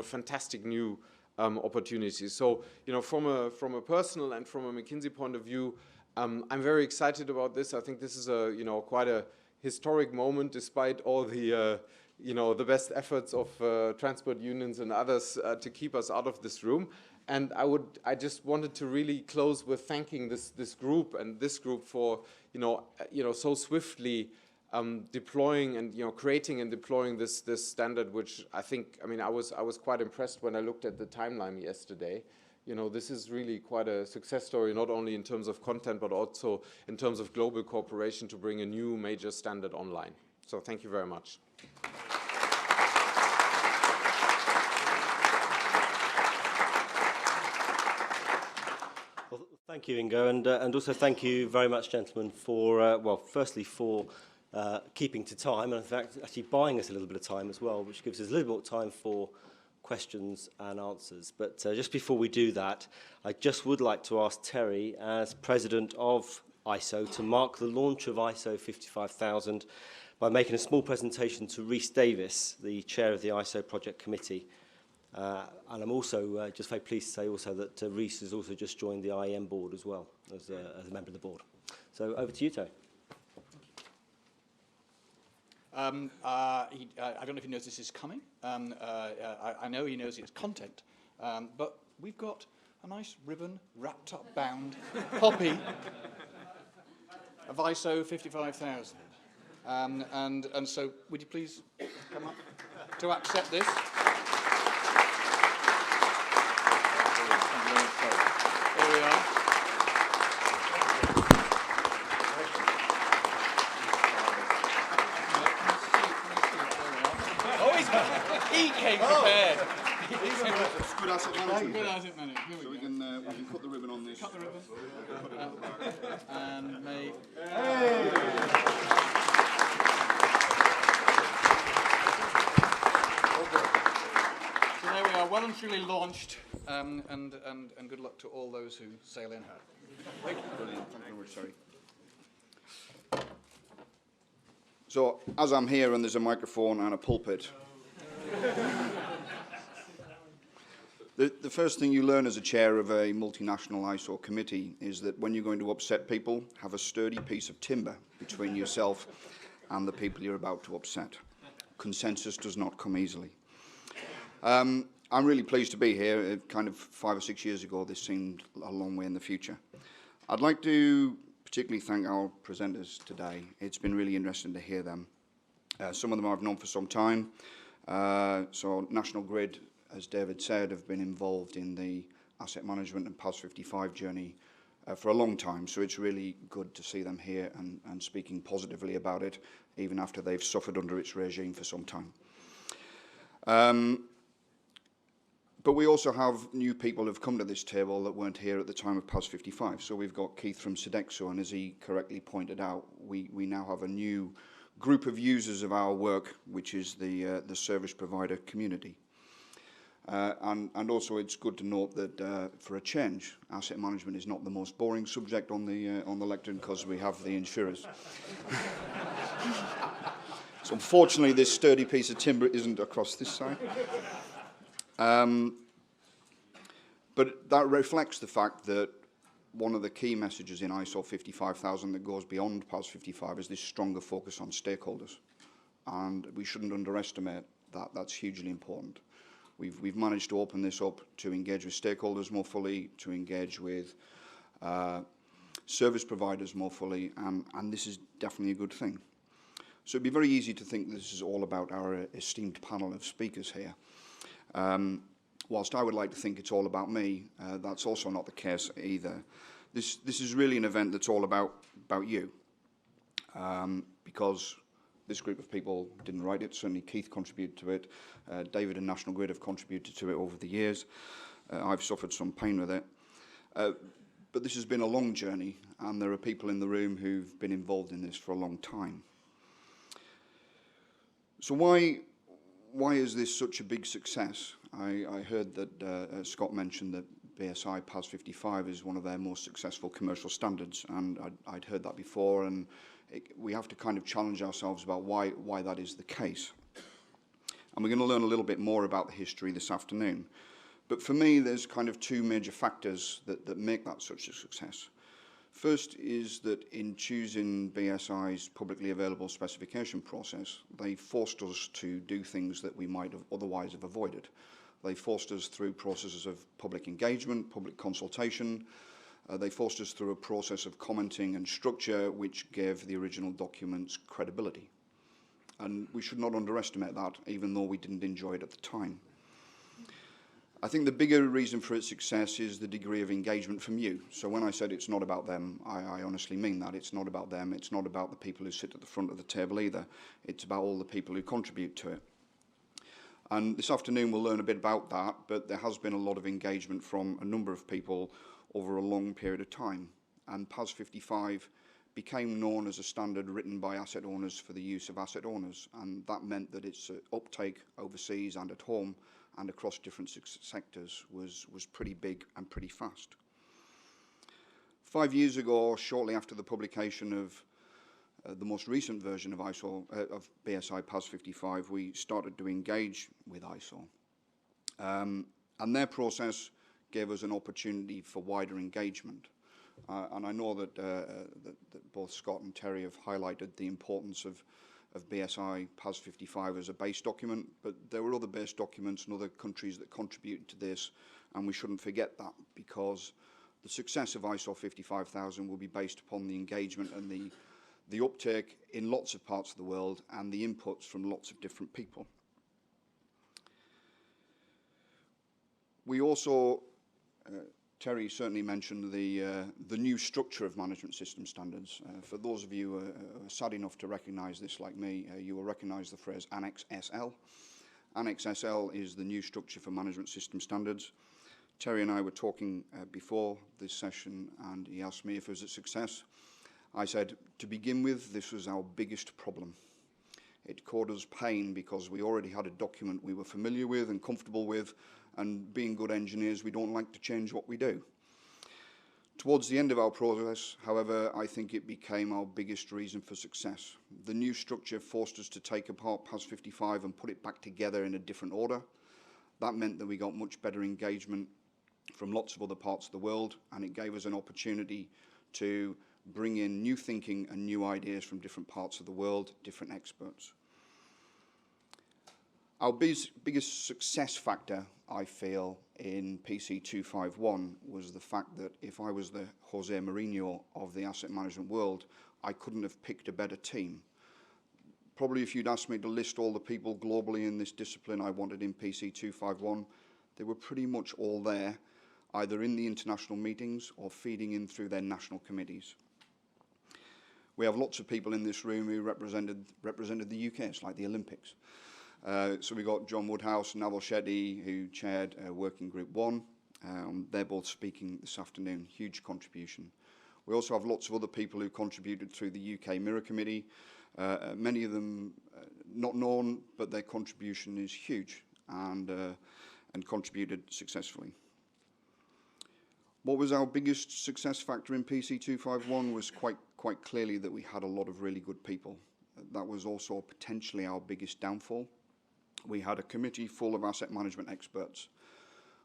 fantastic new opportunities. So, from a personal and from a McKinsey point of view, I'm very excited about this. I think this is quite a historic moment, despite all the the best efforts of transport unions and others to keep us out of this room. And I just wanted to really close with thanking this group and this group for so swiftly deploying and creating and deploying this standard, which I think, I was quite impressed when I looked at the timeline yesterday. This is really quite a success story, not only in terms of content, but also in terms of global cooperation to bring a new major standard online. So thank you very much. Well, thank you, Ingo, and also thank you very much, gentlemen, for, firstly for keeping to time, and in fact actually buying us a little bit of time as well, which gives us a little bit more time for questions and answers. But just before we do that, I just would like to ask Terry, as President of ISO, to mark the launch of ISO 55000 by making a small presentation to Rhys Davis, the Chair of the ISO Project Committee. And I'm also just very pleased to say also that Rhys has also just joined the IEM board as well, as a member of the board. So over to you, Terry. I don't know if he knows this is coming. I know he knows its content. But we've got a nice ribbon, wrapped up, bound copy of ISO 55000. And so would you please come up to accept this? Here we are. He came prepared. It's good asset management. Good asset management. Here So we we can cut the ribbon on this. cut the ribbon. And may. voluntarily launched, and good luck to all those who sail in her. Brilliant. Thank you very much, Terry. So, as I'm here and there's a microphone and a pulpit, the first thing you learn as a chair of a multinational ISO committee is that when you're going to upset people, have a sturdy piece of timber between yourself and the people you're about to upset. Consensus does not come easily. I'm really pleased to be here. Kind of 5 or 6 years ago, this seemed a long way in the future. I'd like to particularly thank our presenters today. It's been really interesting to hear them. Some of them I've known for some time. So National Grid, as David said, have been involved in the asset management and PAS 55 journey for a long time. So it's really good to see them here and speaking positively about it, even after they've suffered under its regime for some time. But we also have new people who've come to this table that weren't here at the time of PAS 55. So we've got Keith from Sodexo, and as he correctly pointed out, we now have a new group of users of our work, which is the service provider community. And also it's good to note that for a change, asset management is not the most boring subject on the lectern because we have the insurers. So unfortunately, this sturdy piece of timber isn't across this side. But that reflects the fact that one of the key messages in ISO 55000 that goes beyond PAS 55 is this stronger focus on stakeholders. And we shouldn't underestimate that. That's hugely important. We've managed to open this up to engage with stakeholders more fully, to engage with service providers more fully, and this is definitely a good thing. So it'd be very easy to think this is all about our esteemed panel of speakers here. Whilst I would like to think it's all about me, that's also not the case either. This is really an event that's all about you, because this group of people didn't write it. Certainly Keith contributed to it. David and National Grid have contributed to it over the years. I've suffered some pain with it. But this has been a long journey, and there are people in the room who've been involved in this for a long time. So why is this such a big success? I heard that Scott mentioned that BSI PAS 55 is one of their most successful commercial standards, and I'd heard that before, and we have to kind of challenge ourselves about why that is the case. And we're going to learn a little bit more about the history this afternoon. But for me, there's kind of two major factors that make that such a success. First is that in choosing BSI's publicly available specification process, they forced us to do things that we might have otherwise have avoided. They forced us through processes of public engagement, public consultation. They forced us through a process of commenting and structure, which gave the original documents credibility. And we should not underestimate that, even though we didn't enjoy it at the time. I think the bigger reason for its success is the degree of engagement from you. So when I said it's not about them, I honestly mean that. It's not about them. It's not about the people who sit at the front of the table either. It's about all the people who contribute to it. And this afternoon we'll learn a bit about that, but there has been a lot of engagement from a number of people over a long period of time. And PAS 55 became known as a standard written by asset owners for the use of asset owners. And that meant that its uptake overseas and at home and across different sectors was pretty big and pretty fast. 5 years ago, shortly after the publication of the most recent version of of BSI PAS 55, we started to engage with ISO. And their process gave us an opportunity for wider engagement. And I know that both Scott and Terry have highlighted the importance of BSI PAS 55 as a base document, but there were other base documents in other countries that contributed to this, and we shouldn't forget that, because the success of ISO 55000 will be based upon the engagement and the uptake in lots of parts of the world and the inputs from lots of different people. We also, Terry certainly mentioned the new structure of management system standards. For those of you who are sad enough to recognise this like me, you will recognise the phrase Annex SL. Annex SL is the new structure for management system standards. Terry and I were talking before this session, and he asked me if it was a success. I said, to begin with, this was our biggest problem. It caused us pain because we already had a document we were familiar with and comfortable with, and being good engineers, we don't like to change what we do. Towards the end of our process, however, I think it became our biggest reason for success. The new structure forced us to take apart PAS 55 and put it back together in a different order. That meant that we got much better engagement from lots of other parts of the world, and it gave us an opportunity to bring in new thinking and new ideas from different parts of the world, different experts. Our biggest success factor, I feel, in PC 251 was the fact that if I was the Jose Mourinho of the asset management world, I couldn't have picked a better team. Probably if you'd asked me to list all the people globally in this discipline I wanted in PC 251, they were pretty much all there, either in the international meetings or feeding in through their national committees. We have lots of people in this room who represented the UK. It's like the Olympics. So we got John Woodhouse and Naval Shetty, who chaired Working Group 1. They're both speaking this afternoon. Huge contribution. We also have lots of other people who contributed through the UK Mirror Committee. Many of them not known, but their contribution is huge and contributed successfully. What was our biggest success factor in PC 251 was quite clearly that we had a lot of really good people. That was also potentially our biggest downfall. We had a committee full of asset management experts.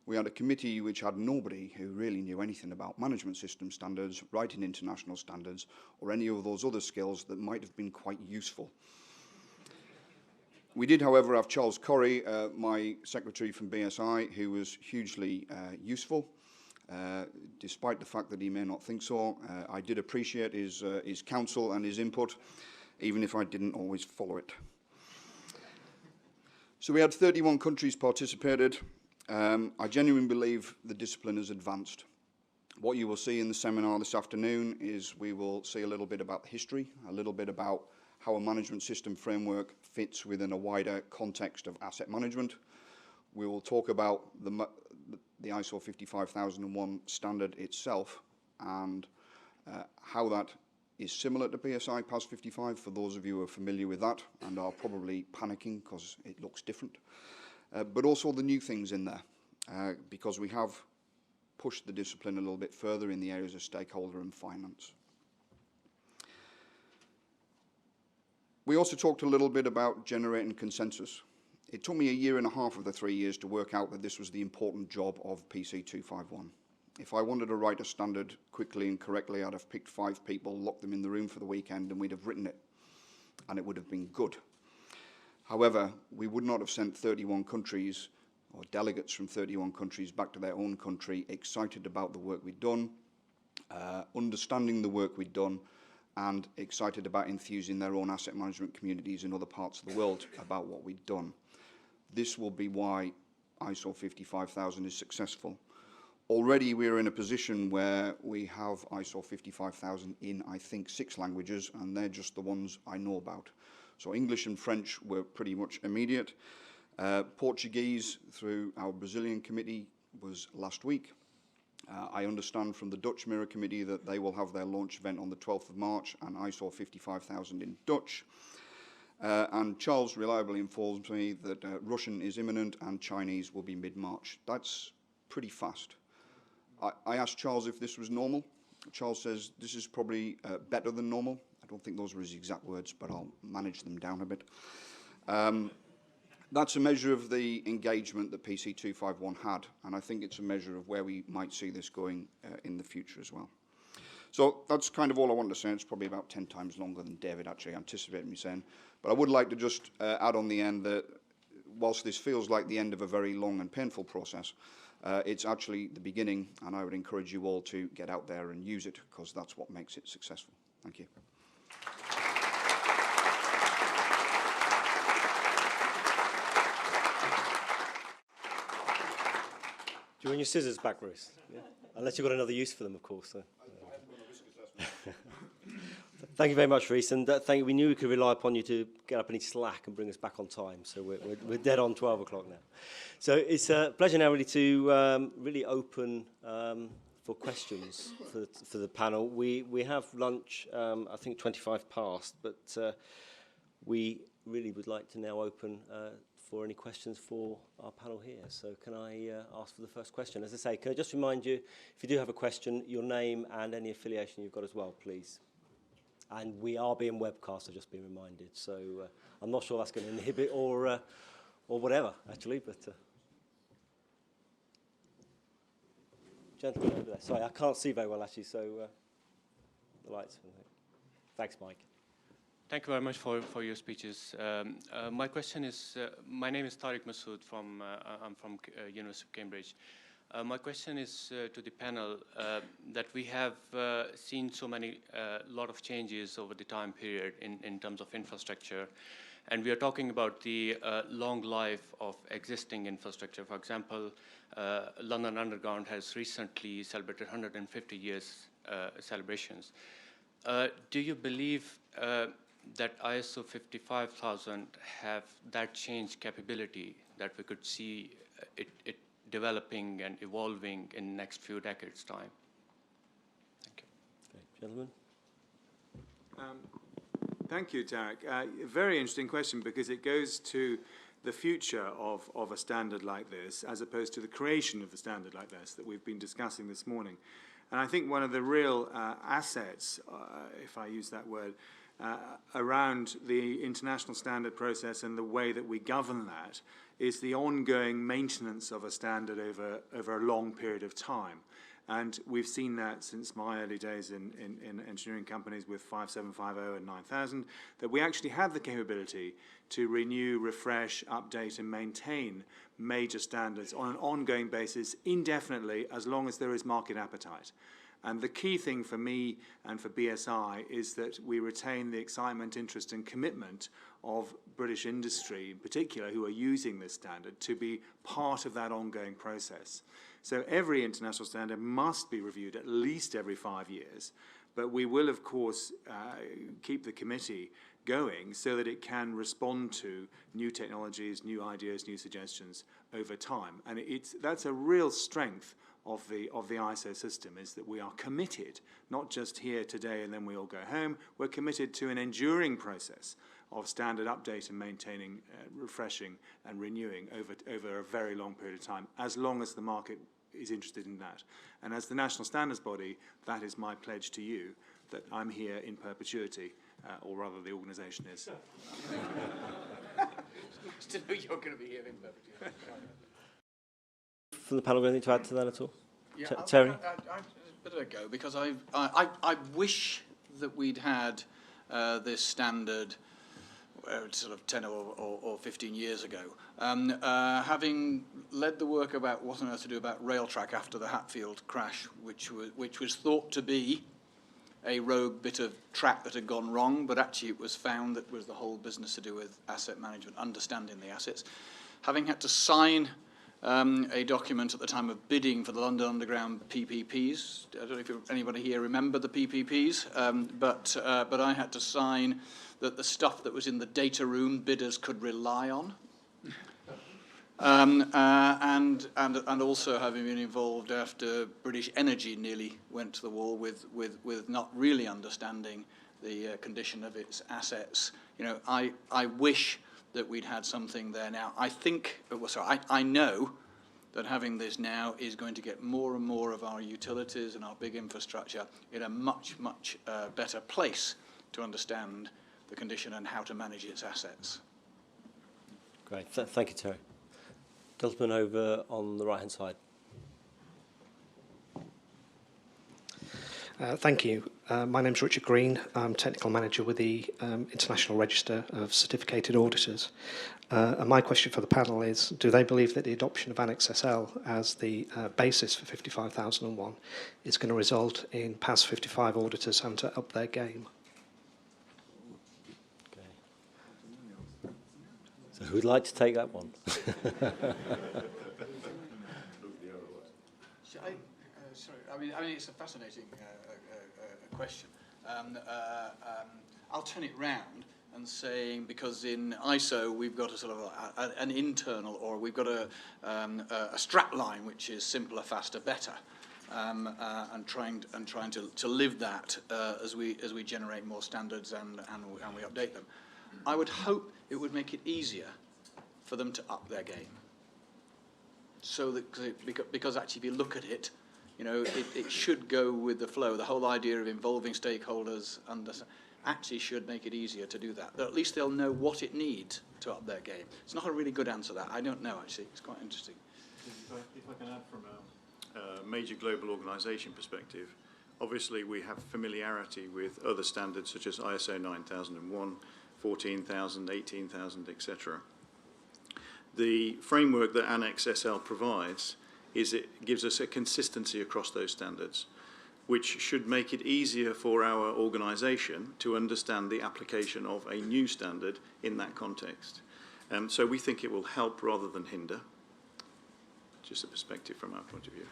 We had a committee which had nobody who really knew anything about management system standards, writing international standards, or any of those other skills that might have been quite useful. We did, however, have Charles Corrie, my secretary from BSI, who was hugely useful. Despite the fact that he may not think so, I did appreciate his counsel and his input, even if I didn't always follow it. So we had 31 countries participated. I genuinely believe the discipline has advanced. What you will see in the seminar this afternoon is we will see a little bit about the history, a little bit about how a management system framework fits within a wider context of asset management. We will talk about the ISO 55001 standard itself and how that is similar to PSI PAS 55 for those of you who are familiar with that and are probably panicking because it looks different. But also the new things in there because we have pushed the discipline a little bit further in the areas of stakeholder and finance. We also talked a little bit about generating consensus. It took me 1.5 years of the 3 years to work out that this was the important job of PC 251. If I wanted to write a standard quickly and correctly, I'd have picked 5 people, locked them in the room for the weekend, and we'd have written it, and it would have been good. However, we would not have sent 31 countries or delegates from 31 countries back to their own country excited about the work we'd done, understanding the work we'd done, and excited about enthusing their own asset management communities in other parts of the world about what we'd done. This will be why ISO 55000 is successful. Already we're in a position where we have ISO 55000 in, I think, 6 languages, and they're just the ones I know about. So English and French were pretty much immediate. Portuguese, through our Brazilian committee, was last week. I understand from the Dutch Mirror Committee that they will have their launch event on the 12th of March and ISO 55000 in Dutch. And Charles reliably informs me that Russian is imminent and Chinese will be mid-March. That's pretty fast. I asked Charles if this was normal. Charles says this is probably better than normal. I don't think those were his exact words, but I'll manage them down a bit. That's a measure of the engagement that PC 251 had, and I think it's a measure of where we might see this going in the future as well. So that's kind of all I wanted to say. It's probably about 10 times longer than David actually anticipated me saying. But I would like to just add on the end that whilst this feels like the end of a very long and painful process, it's actually the beginning, and I would encourage you all to get out there and use it because that's what makes it successful. Thank you. Do you want your scissors back, Bruce? Yeah. Unless you've got another use for them, of course. So. Thank you very much, Rhys, and we knew we could rely upon you to get up any slack and bring us back on time, so we're dead on 12 o'clock now. So it's a pleasure now really to really open for questions for the panel. We have lunch, I think 25 past, but we really would like to now open for any questions for our panel here. So can I ask for the first question? As I say, can I just remind you, if you do have a question, your name and any affiliation you've got as well, please. And we are being webcast, I've just been reminded. So I'm not sure that's going to inhibit or whatever, actually. But gentleman over there. Sorry, I can't see very well, actually, so the lights. Thanks, Mike. Thank you very much for your speeches. My question is, my name is Tariq Masood I'm from University of Cambridge. My question is to the panel that we have seen so many, lot of changes over the time period in terms of infrastructure. And we are talking about the long life of existing infrastructure. For example, London Underground has recently celebrated 150 years celebrations. Do you believe that ISO 55000 have that change capability that we could see it developing and evolving in the next few decades' time? Thank you. Great. Gentlemen? Thank you, Tarek. Very interesting question, because it goes to the future of a standard like this, as opposed to the creation of a standard like this that we've been discussing this morning. And I think one of the real assets, if I use that word, around the international standard process and the way that we govern that is the ongoing maintenance of a standard over a long period of time. And we've seen that since my early days in engineering companies with 5750 and 9000, that we actually have the capability to renew, refresh, update and maintain major standards on an ongoing basis indefinitely, as long as there is market appetite. And the key thing for me and for BSI is that we retain the excitement, interest and commitment of British industry in particular, who are using this standard, to be part of that ongoing process. So every international standard must be reviewed at least every 5 years, but we will of course keep the committee going so that it can respond to new technologies, new ideas, new suggestions over time. And that's a real strength of the ISO system, is that we are committed, not just here today and then we all go home. We're committed to an enduring process of standard update and maintaining, refreshing and renewing over a very long period of time, as long as the market is interested in that. And as the national standards body, that is my pledge to you, that I'm here in perpetuity, or rather the organisation is. Still know you're going to be here in perpetuity. From the panel, anything to add to that at all? Yeah, Terry? I a bit of a go, because I wish that we'd had this standard sort of 10 or 15 years ago. Having led the work about what on earth to do about rail track after the Hatfield crash, which was thought to be a rogue bit of track that had gone wrong, but actually it was found that was the whole business to do with asset management, understanding the assets. Having had to sign a document at the time of bidding for the London Underground PPPs. I don't know if anybody here remember the PPPs, but I had to sign that the stuff that was in the data room bidders could rely on. And also having been involved after British Energy nearly went to the wall with not really understanding the condition of its assets. You know, I wish that we'd had something there now. I know that having this now is going to get more and more of our utilities and our big infrastructure in a much, much better place to understand the condition and how to manage its assets. Great. Thank you, Terry. Gentleman over on the right-hand side. Thank you. My name's Richard Green. I'm Technical Manager with the International Register of Certificated Auditors. And my question for the panel is, do they believe that the adoption of Annex SL as the basis for 55001 is going to result in PAS 55 auditors having to up their game? Okay. So who'd like to take that one? Sorry, I mean, it's a fascinating question. I'll turn it round and saying, because in ISO we've got a sort of an internal, or we've got a strap line which is simpler, faster, better, and trying to live that as we generate more standards and we update them. I would hope it would make it easier for them to up their game. So that, because actually if you look at it, you know, it should go with the flow. The whole idea of involving stakeholders actually should make it easier to do that. But at least they'll know what it needs to up their game. It's not a really good answer, that. I don't know, actually. It's quite interesting. If I can add from a major global organisation perspective, obviously we have familiarity with other standards such as ISO 9001, 14,000, 18,000, etc. The framework that Annex SL provides is it gives us a consistency across those standards, which should make it easier for our organisation to understand the application of a new standard in that context. So we think it will help rather than hinder. Just a perspective from our point of view.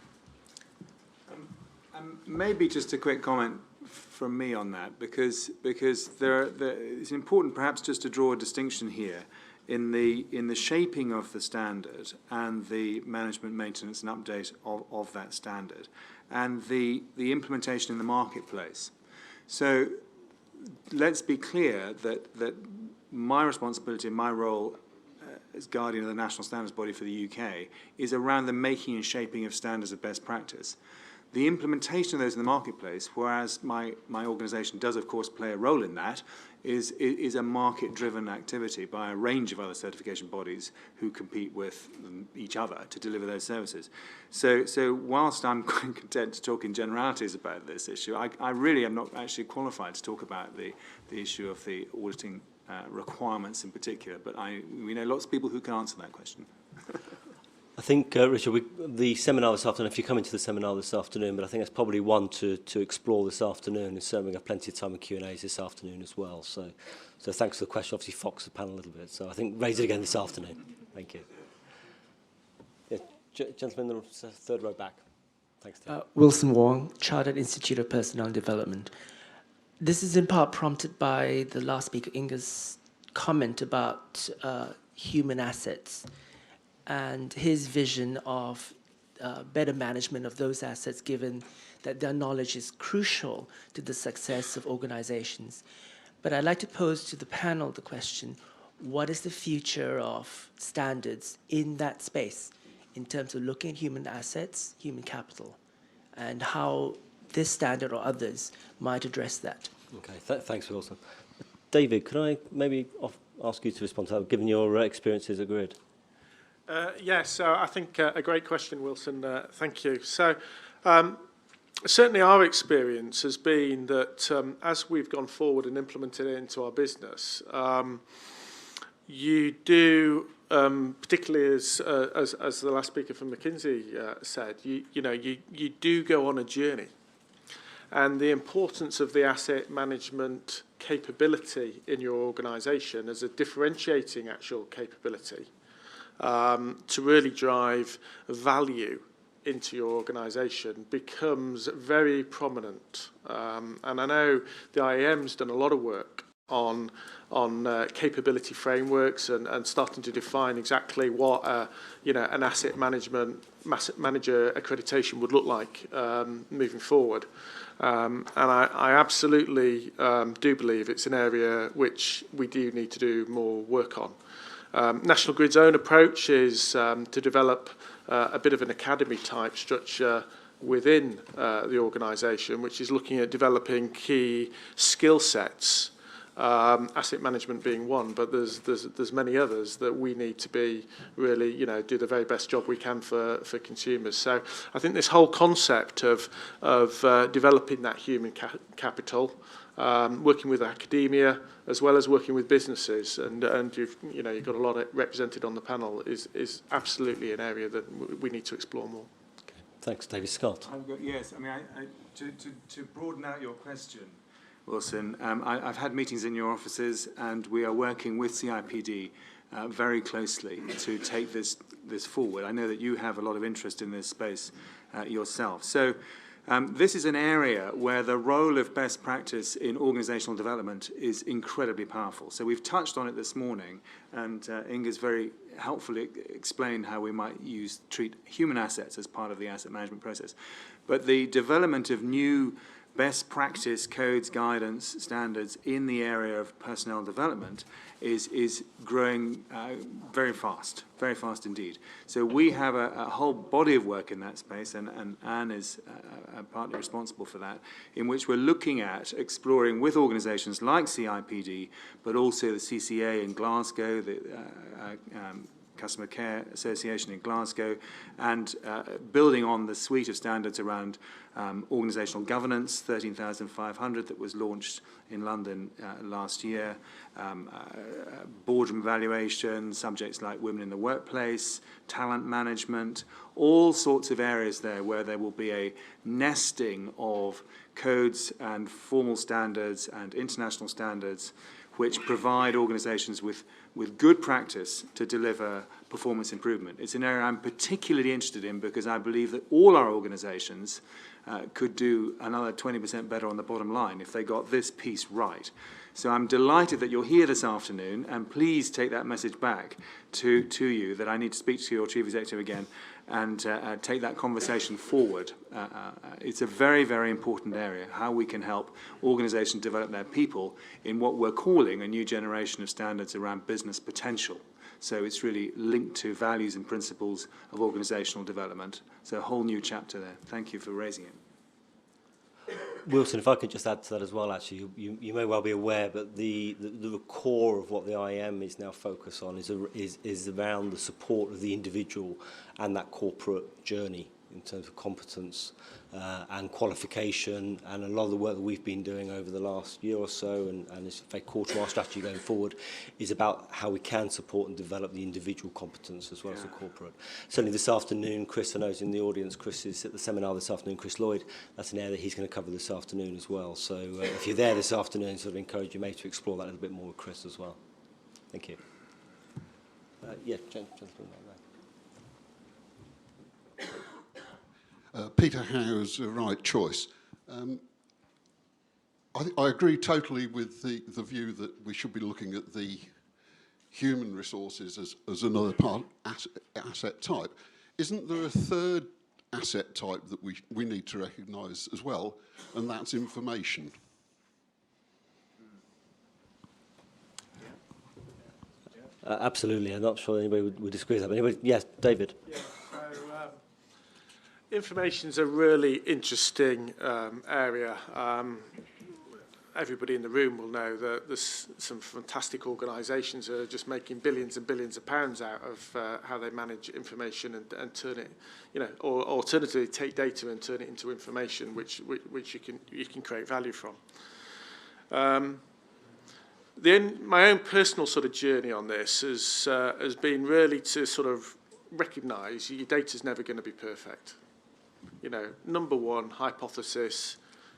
Maybe just a quick comment from me on that, because it's important perhaps just to draw a distinction here in the shaping of the standard and the management, maintenance and update of that standard, and the implementation in the marketplace. So let's be clear that my responsibility and my role as guardian of the national standards body for the UK is around the making and shaping of standards of best practice. The implementation of those in the marketplace, whereas my organisation does of course play a role in that, is a market-driven activity by a range of other certification bodies who compete with each other to deliver those services. So whilst I'm quite content to talk in generalities about this issue, I really am not actually qualified to talk about the issue of the auditing requirements in particular, but we know lots of people who can answer that question. I think, Richard, the seminar this afternoon, if you come into the seminar this afternoon, but I think that's probably one to explore this afternoon, and certainly we have plenty of time with Q&As this afternoon as well. So thanks for the question. Obviously, foxed the panel a little bit. So I think raise it again this afternoon. Thank you. Yeah, gentleman in the third row back. Thanks, Tim. Wilson Wong, Chartered Institute of Personnel Development. This is in part prompted by the last speaker, Inga's comment about human assets and his vision of better management of those assets, given that their knowledge is crucial to the success of organizations. But I'd like to pose to the panel the question, what is the future of standards in that space in terms of looking at human assets, human capital, and how this standard or others might address that? Okay, thanks, Wilson. David, could I maybe ask you to respond to that, given your experiences at Grid? Yes, so I think a great question, Wilson. Thank you. So certainly our experience has been that as we've gone forward and implemented it into our business, you do, particularly as the last speaker from McKinsey said, you do go on a journey. And the importance of the asset management capability in your organisation as a differentiating actual capability to really drive value into your organisation becomes very prominent. And I know the IAM's done a lot of work on capability frameworks and starting to define exactly what an asset manager accreditation would look like moving forward. And I absolutely do believe it's an area which we do need to do more work on. National Grid's own approach is to develop a bit of an academy-type structure within the organisation, which is looking at developing key skill sets, asset management being one, but there's many others that we need to be really, do the very best job we can for consumers. So I think this whole concept of developing that human capital, working with academia as well as working with businesses, and you've got a lot of represented on the panel, is absolutely an area that we need to explore more. Okay. Thanks, David. Scott. Yes, I mean, to broaden out your question, Wilson, I've had meetings in your offices, and we are working with CIPD very closely to take this forward. I know that you have a lot of interest in this space yourself. So this is an area where the role of best practice in organisational development is incredibly powerful. So we've touched on it this morning, and Inga's very helpfully explained how we might treat human assets as part of the asset management process. But the development of new best practice codes, guidance, standards in the area of personnel development is growing very fast indeed. So we have a whole body of work in that space, and Anne is partly responsible for that, in which we're looking at exploring with organisations like CIPD, but also the CCA in Glasgow, the Customer Care Association in Glasgow, and building on the suite of standards around organisational governance, 13,500 that was launched in London last year, boardroom evaluation, subjects like women in the workplace, talent management, all sorts of areas there where there will be a nesting of codes and formal standards and international standards which provide organisations with good practice to deliver performance improvement. It's an area I'm particularly interested in because I believe that all our organisations could do another 20% better on the bottom line if they got this piece right. So I'm delighted that you're here this afternoon, and please take that message back to you that I need to speak to your Chief Executive again and take that conversation forward. It's a very, very important area, how we can help organisations develop their people in what we're calling a new generation of standards around business potential. So it's really linked to values and principles of organisational development. So a whole new chapter there. Thank you for raising it. Wilson, if I could just add to that as well, actually, you may well be aware, but the core of what the IEM is now focused on is around the support of the individual and that corporate journey in terms of competence and qualification, and a lot of the work that we've been doing over the last year or so, and is very core to our strategy going forward, is about how we can support and develop the individual competence as well as the corporate. Certainly this afternoon, Chris, I know is in the audience, Chris is at the seminar this afternoon, Chris Lloyd, that's an area that he's going to cover this afternoon as well. So if you're there this afternoon, sort of encourage you maybe to explore that a little bit more with Chris as well. Thank you. Yeah, gentleman right there. Peter Howe's the right choice. I agree totally with the view that we should be looking at the human resources as another part asset type. Isn't there a third asset type that we need to recognise as well, and that's information? Absolutely. I'm not sure anybody would disagree with that. But anybody, yes, David. Yeah, so information's a really interesting area. Everybody in the room will know that there's some fantastic organisations that are just making billions and billions of pounds out of how they manage information and turn it, or alternatively take data and turn it into information which you can create value from. My own personal sort of journey on this has been really to sort of recognise your data's never going to be perfect. Number one, hypothesis,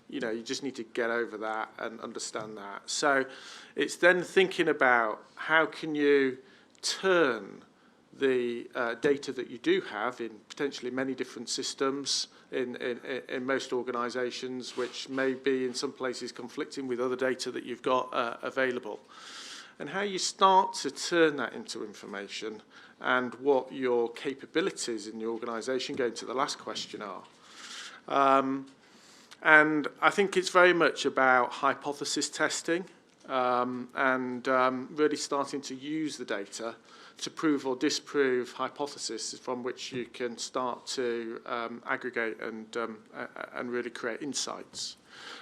you just need to get over that and understand that. So it's then thinking about how can you turn the data that you do have in potentially many different systems in most organisations, which may be in some places conflicting with other data that you've got available, and how you start to turn that into information and what your capabilities in the organisation, going to the last question, are. And I think it's very much about hypothesis testing and really starting to use the data to prove or disprove hypotheses from which you can start to aggregate and really create insights.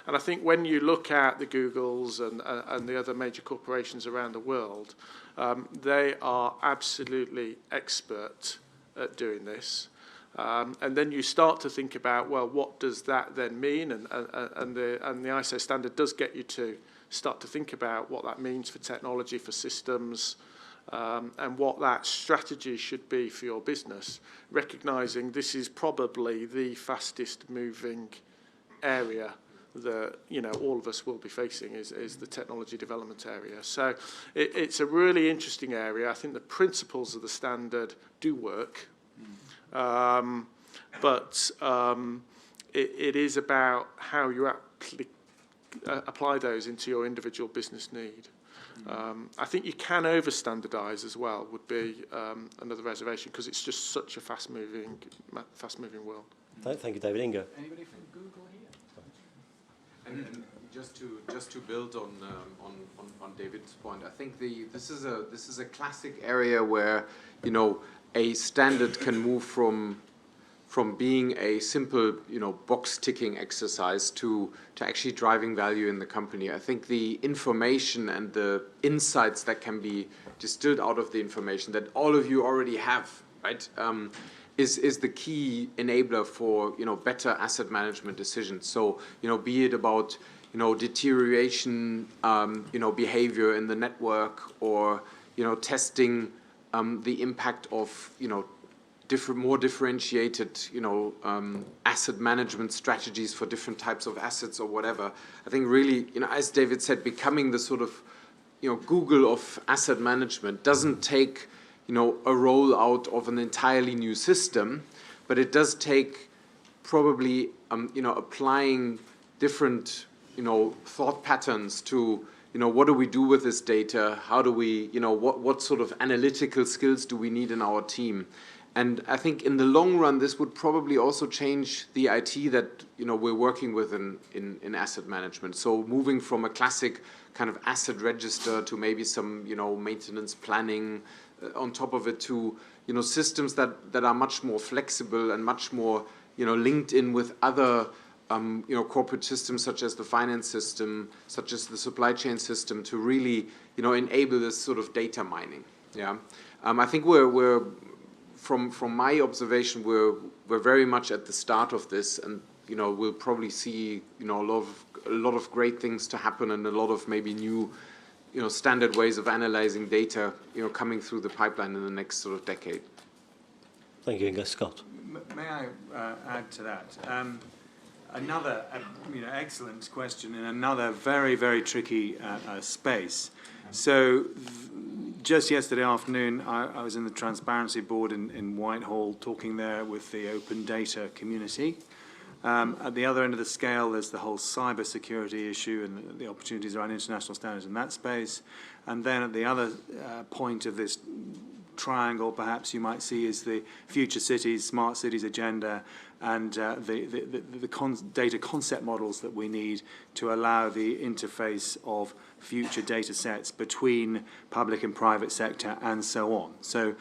And I think when you look at the Googles and the other major corporations around the world, they are absolutely expert at doing this. And then you start to think about, well, what does that then mean? And the ISO standard does get you to start to think about what that means for technology, for systems, and what that strategy should be for your business, recognising this is probably the fastest moving area that all of us will be facing is the technology development area. So it's a really interesting area. I think the principles of the standard do work. But it is about how you apply those into your individual business need. I think you can over-standardise as well, would be another reservation, because it's just such a fast-moving world. Thank you, David. Inga. Anybody from Google here? And just to build on David's point, I think this is a classic area where, you know, a standard can move from being a simple, you know, box ticking exercise to actually driving value in the company. I think the information and the insights that can be distilled out of the information that all of you already have, right, is the key enabler for, you know, better asset management decisions. So, you know, be it about, you know, deterioration, you know, behavior in the network, or, you know, testing the impact of, you know, more differentiated, you know, asset management strategies for different types of assets or whatever. I think really, you know, as David said, becoming the sort of, you know, Google of asset management doesn't take, you know, a rollout of an entirely new system, but it does take probably, you know, applying different, you know, thought patterns to, you know, what do we do with this data? How do we, you know, what sort of analytical skills do we need in our team? And I think in the long run, this would probably also change the IT that, you know, we're working with in asset management. So moving from a classic kind of asset register to maybe some, you know, maintenance planning on top of it, to, you know, systems that are much more flexible and much more, you know, linked in with other, you know, corporate systems such as the finance system, such as the supply chain system, to really, you know, enable this sort of data mining. Yeah, I think we're from my observation, we're very much at the start of this, and, you know, we'll probably see, you know, a lot of great things to happen, and a lot of maybe new, you know, standard ways of analyzing data, you know, coming through the pipeline in the next sort of decade. Thank you, Inga. Scott. May I add to that? Another, you know, excellent question in another very, very tricky space. So just yesterday afternoon, I was in the Transparency Board in Whitehall, talking there with the open data community. At the other end of the scale, there's the whole cyber security issue and the opportunities around international standards in that space. And then at the other point of this triangle, perhaps you might see, is the future cities, smart cities agenda, and the data concept models that we need to allow the interface of future data sets between public and private sector, and so on. So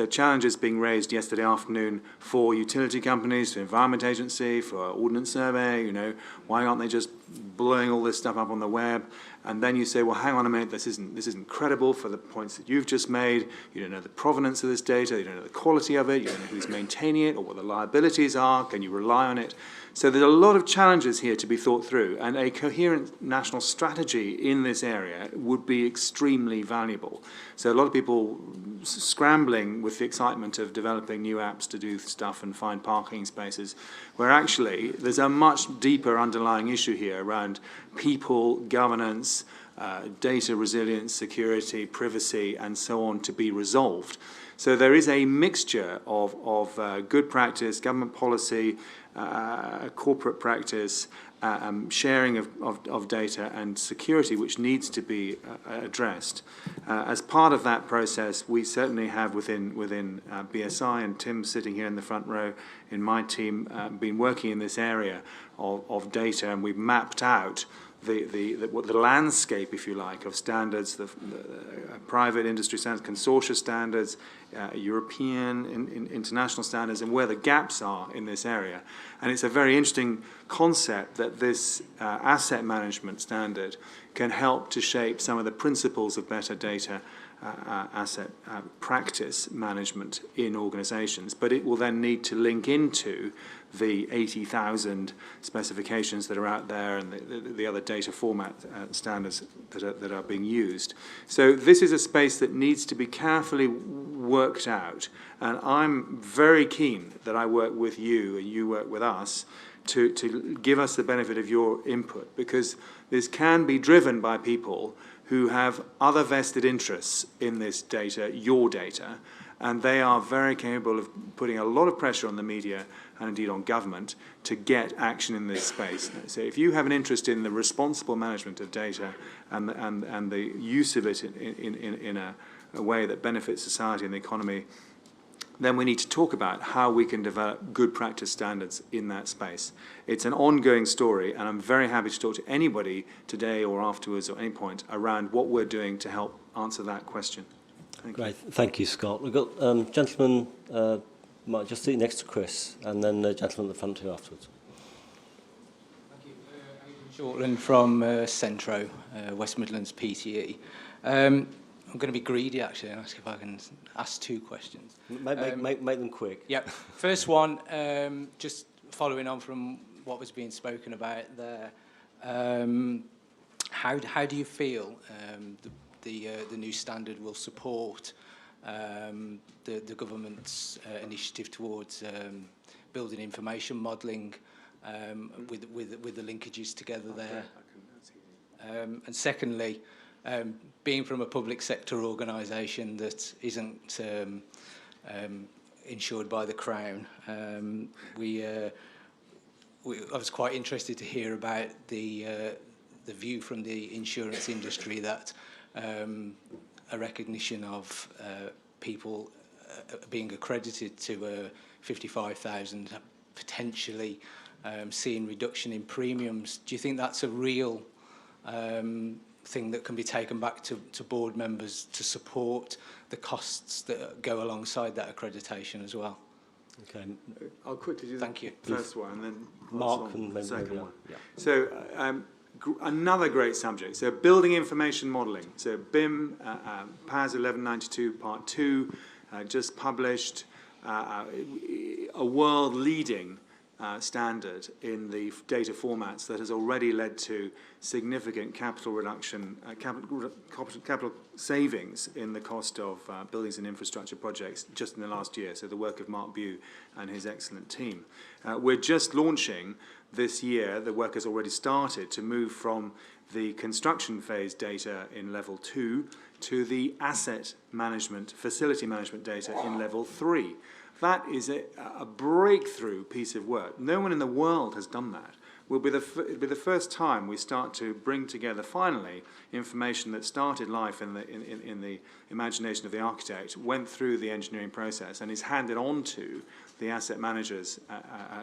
challenges being raised yesterday afternoon for utility companies, for Environment Agency, for Ordnance Survey. You know, why aren't they just blowing all this stuff up on the web? And then you say, well, hang on a minute, this isn't credible for the points that you've just made. You don't know the provenance of this data, you don't know the quality of it, you don't know who's maintaining it or what the liabilities are, can you rely on it? So there's a lot of challenges here to be thought through, and a coherent national strategy in this area would be extremely valuable. So a lot of people scrambling with the excitement of developing new apps to do stuff and find parking spaces, where actually there's a much deeper underlying issue here around people, governance, data resilience, security, privacy, and so on to be resolved. So there is a mixture of good practice, government policy, corporate practice, sharing of data, and security, which needs to be addressed. As part of that process, we certainly have within BSI, and Tim sitting here in the front row in my team, been working in this area of data, and we've mapped out the landscape, if you like, of standards, the private industry standards, consortia standards, European, international standards, and where the gaps are in this area. And it's a very interesting concept that this asset management standard can help to shape some of the principles of better data asset practice management in organizations. But it will then need to link into the 80,000 specifications that are out there, and the other data format standards that are being used. So this is a space that needs to be carefully worked out, and I'm very keen that I work with you and you work with us to give us the benefit of your input, because this can be driven by people who have other vested interests in this data, your data, and they are very capable of putting a lot of pressure on the media and indeed on government to get action in this space. So if you have an interest in the responsible management of data and the use of it in a way that benefits society and the economy, then we need to talk about how we can develop good practice standards in that space. It's an ongoing story, and I'm very happy to talk to anybody today or afterwards or any point around what we're doing to help answer that question. Thank you. Great, thank you, Scott. We've got gentleman might just sit next to Chris, and then the gentleman at the front here afterwards. Thank you. Shortland from Centro, West Midlands PTE. I'm going to be greedy, actually, and ask if I can ask 2 questions. Make them quick. Yep. First one, just following on from what was being spoken about there. How do you feel the new standard will support the government's initiative towards building information modelling with the linkages together there? And secondly, being from a public sector organisation that isn't insured by the Crown, I was quite interested to hear about the view from the insurance industry that a recognition of people being accredited to 55,000 potentially seeing reduction in premiums. Do you think that's a real thing that can be taken back to board members to support the costs that go alongside that accreditation as well? Okay. I'll quickly do Thank you. the first one and then Mark and the then second one. Yeah. So another great subject. So building information modelling. So BIM, PAS 1192 Part 2, just published a world-leading standard in the data formats that has already led to significant capital reduction, capital savings in the cost of buildings and infrastructure projects just in the last year. So the work of Mark Bew and his excellent team. We're just launching this year, the work has already started to move from the construction phase data in level 2 to the asset management, facility management data in level 3. That is a breakthrough piece of work. No one in the world has done that. It'll be the first time we start to bring together, finally, information that started life in the imagination of the architect, went through the engineering process, and is handed on to the asset managers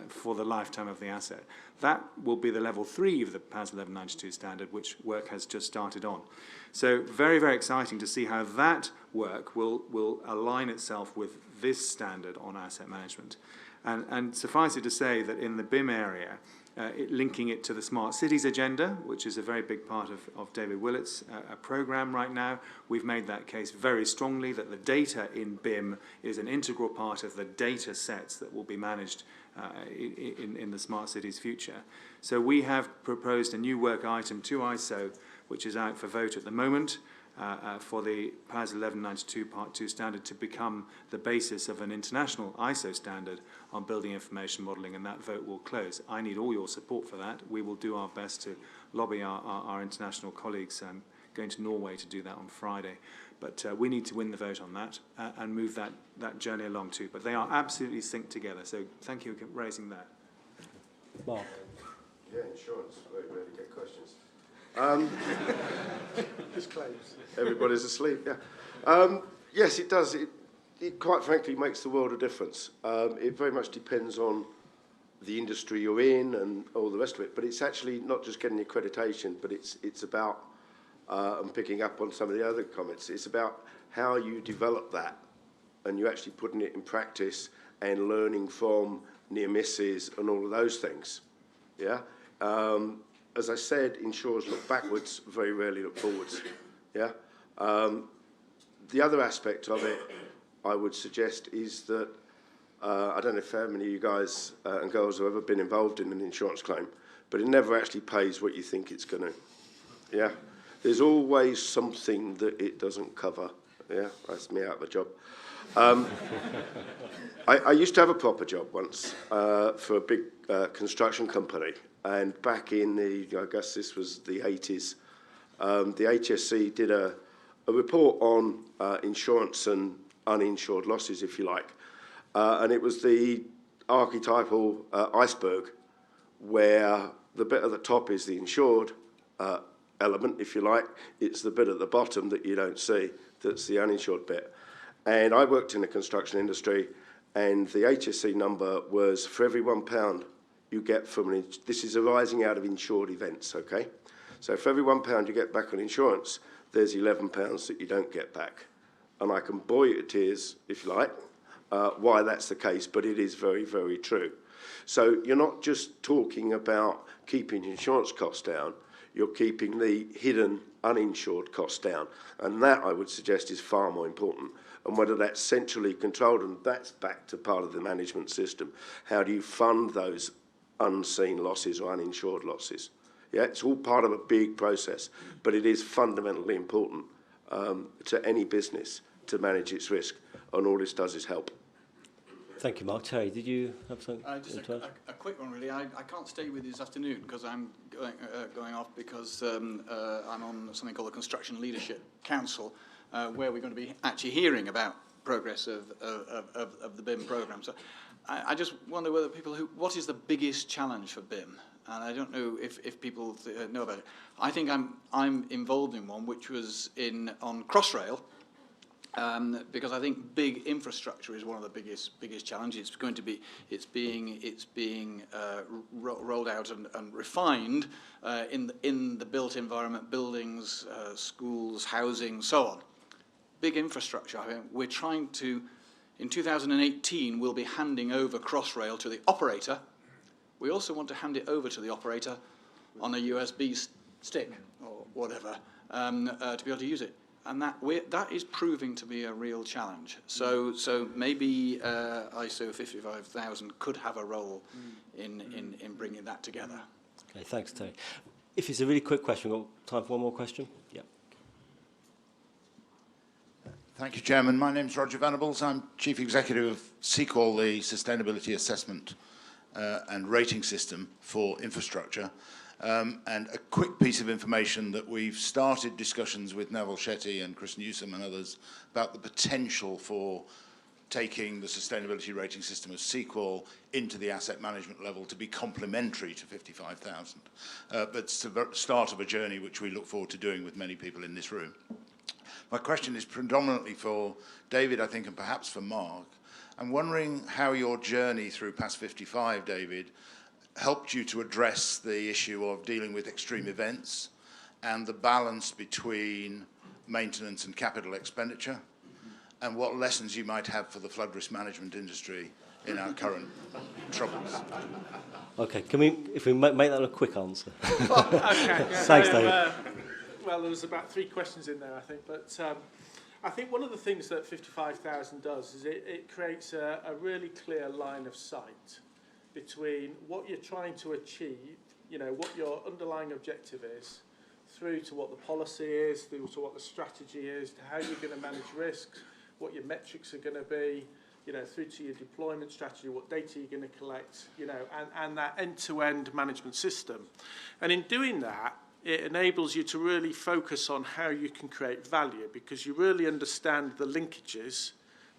for the lifetime of the asset. That will be the level 3 of the PAS 1192 standard, which work has just started on. So very, very exciting to see how that work will align itself with this standard on asset management. And suffice it to say that in the BIM area, linking it to the Smart Cities agenda, which is a very big part of David Willett's program right now, we've made that case very strongly that the data in BIM is an integral part of the data sets that will be managed in the Smart Cities future. So we have proposed a new work item to ISO, which is out for vote at the moment, for the PAS 1192 Part 2 standard to become the basis of an international ISO standard on building information modelling, and that vote will close. I need all your support for that. We will do our best to lobby our international colleagues. I'm going to Norway to do that on Friday. But we need to win the vote on that and move that journey along too. But they are absolutely synced together, so thank you for raising that. Mark. Yeah, insurance, very rarely get questions. Everybody's asleep, yeah. Yes, it does. It quite frankly makes the world a difference. It very much depends on the industry you're in and all the rest of it, but it's actually not just getting accreditation, but it's about, and picking up on some of the other comments, it's about how you develop that and you actually putting it in practice and learning from near misses and all of those things, yeah? As I said, insurers look backwards, very rarely look forwards. Yeah. The other aspect of it, I would suggest, is that I don't know if how many of you guys and girls have ever been involved in an insurance claim, but it never actually pays what you think it's going to. Yeah. There's always something that it doesn't cover. Yeah. That's me out of a job. I used to have a proper job once for a big construction company. And back in I guess this was the 80s, the HSC did a report on insurance and uninsured losses, if you like. And it was the archetypal iceberg, where the bit at the top is the insured element, if you like. It's the bit at the bottom that you don't see, that's the uninsured bit. And I worked in the construction industry, and the HSE number was for every £1 you get from this is arising out of insured events, okay? So for every £1 you get back on insurance, there's £11 that you don't get back. And I can bore you to tears, if you like, why that's the case, but it is very, very true. So you're not just talking about keeping insurance costs down, you're keeping the hidden uninsured costs down. And that, I would suggest, is far more important. And whether that's centrally controlled, and that's back to part of the management system, how do you fund those unseen losses or uninsured losses? Yeah, it's all part of a big process, but it is fundamentally important to any business to manage its risk, and all this does is help. Thank you, Mark. Terry, did you have something? Just a quick one, really. I can't stay with you this afternoon because I'm going off because I'm on something called the Construction Leadership Council, where we're going to be actually hearing about progress of the BIM programme. So I just wonder whether what is the biggest challenge for BIM? And I don't know if people know about it. I think I'm involved in one which was on Crossrail, because I think big infrastructure is one of the biggest challenges. It's being rolled out and refined in the built environment, buildings, schools, housing, so on. Big infrastructure. I mean, we're trying to, in 2018, we'll be handing over Crossrail to the operator. We also want to hand it over to the operator on a USB stick or whatever to be able to use it. And that is proving to be a real challenge. So maybe ISO 55000 could have a role in bringing that together. Okay, thanks, Terry. If it's a really quick question, we've got time for one more question? Yeah. Thank you, Chairman. My name's Roger Venables. I'm Chief Executive of SEQUAL, the Sustainability Assessment and Rating System for Infrastructure. And a quick piece of information that we've started discussions with Neville Shetty and Chris Newsom and others about the potential for taking the sustainability rating system of SEQUAL into the asset management level to be complementary to 55,000. But it's the start of a journey which we look forward to doing with many people in this room. My question is predominantly for David, I think, and perhaps for Mark. I'm wondering how your journey through PAS 55, David, helped you to address the issue of dealing with extreme events and the balance between maintenance and capital expenditure, and what lessons you might have for the flood risk management industry in our current troubles. Okay, if we make that a quick answer. Okay. Thanks, David. Well, there was about 3 questions in there, I think, but I think one of the things that 55,000 does is it creates a really clear line of sight between what you're trying to achieve, what your underlying objective is, through to what the policy is, through to what the strategy is, to how you're going to manage risks, what your metrics are going to be, through to your deployment strategy, what data you're going to collect, and that end-to-end management system. And in doing that, it enables you to really focus on how you can create value, because you really understand the linkages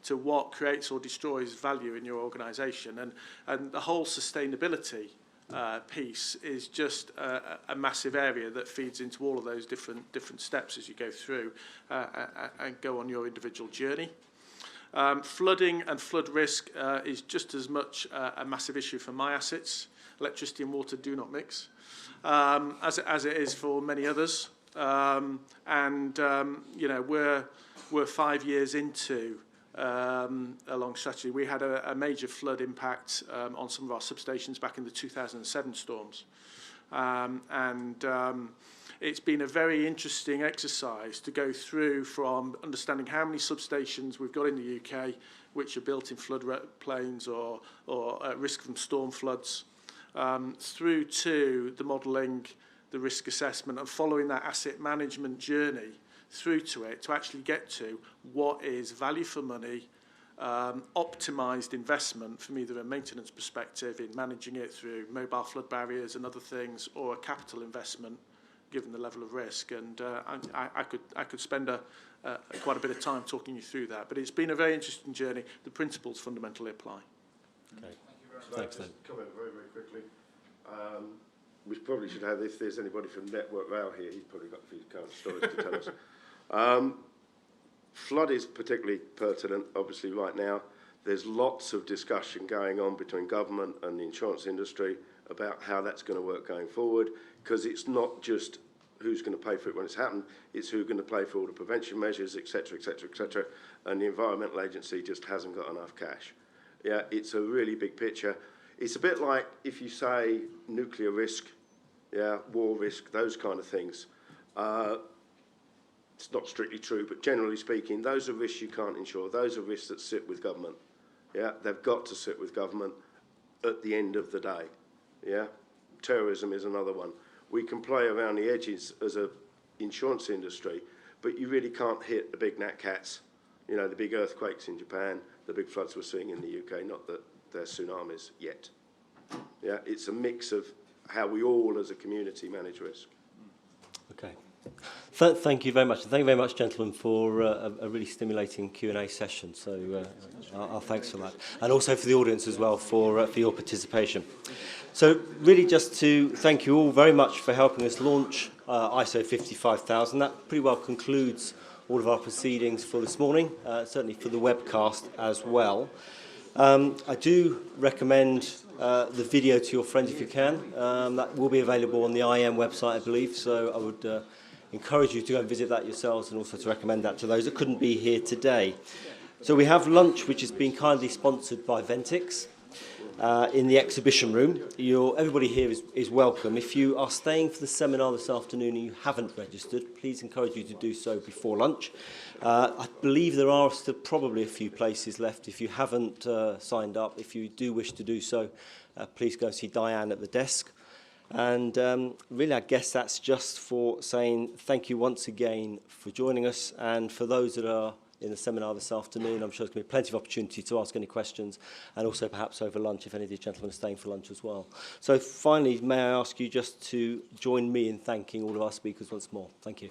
to what creates or destroys value in your organisation. And the whole sustainability piece is just a massive area that feeds into all of those different steps as you go through and go on your individual journey. Flooding and flood risk is just as much a massive issue for my assets. Electricity and water do not mix, as it is for many others. We're 5 years into a long strategy. We had a major flood impact on some of our substations back in the 2007 storms. It's been a very interesting exercise to go through from understanding how many substations we've got in the UK which are built in floodplains or at risk from storm floods, through to the modelling, the risk assessment, and following that asset management journey through to it to actually get to what is value for money, optimised investment from either a maintenance perspective in managing it through mobile flood barriers and other things, or a capital investment given the level of risk. And I could spend quite a bit of time talking you through that, but it's been a very interesting journey. The principles fundamentally apply. Okay. Thanks, David. Comment very, very quickly. We probably should have, if there's anybody from Network Rail here, he's probably got a few current stories to tell us. Flood is particularly pertinent, obviously, right now. There's lots of discussion going on between government and the insurance industry about how that's going to work going forward, because it's not just who's going to pay for it when it's happened, it's who's going to pay for all the prevention measures, etc., etc., etc., and the Environmental Agency just hasn't got enough cash. Yeah, it's a really big picture. It's a bit like if you say nuclear risk, yeah, war risk, those kind of things. It's not strictly true, but generally speaking, those are risks you can't insure. Those are risks that sit with government. Yeah, they've got to sit with government at the end of the day. Yeah, terrorism is another one. We can play around the edges as an insurance industry, but you really can't hit the big nat cats, you know, the big earthquakes in Japan, the big floods we're seeing in the UK, not that they're tsunamis yet. Yeah, it's a mix of how we all as a community manage risk. Okay. Thank you very much. And thank you very much, gentlemen, for a really stimulating Q&A session. So our thanks for that. And also for the audience as well for your participation. So really just to thank you all very much for helping us launch ISO 55000. That pretty well concludes all of our proceedings for this morning, certainly for the webcast as well. I do recommend the video to your friends if you can. That will be available on the IM website, I believe, so I would encourage you to go and visit that yourselves and also to recommend that to those that couldn't be here today. So we have lunch, which has been kindly sponsored by Ventix in the exhibition room. Everybody here is welcome. If you are staying for the seminar this afternoon and you haven't registered, please encourage you to do so before lunch. I believe there are still probably a few places left. If you haven't signed up, if you do wish to do so, please go and see Diane at the desk. And really, I guess that's just for saying thank you once again for joining us. And for those that are in the seminar this afternoon, I'm sure there's going to be plenty of opportunity to ask any questions, and also perhaps over lunch if any of the gentlemen are staying for lunch as well. So finally, may I ask you just to join me in thanking all of our speakers once more. Thank you.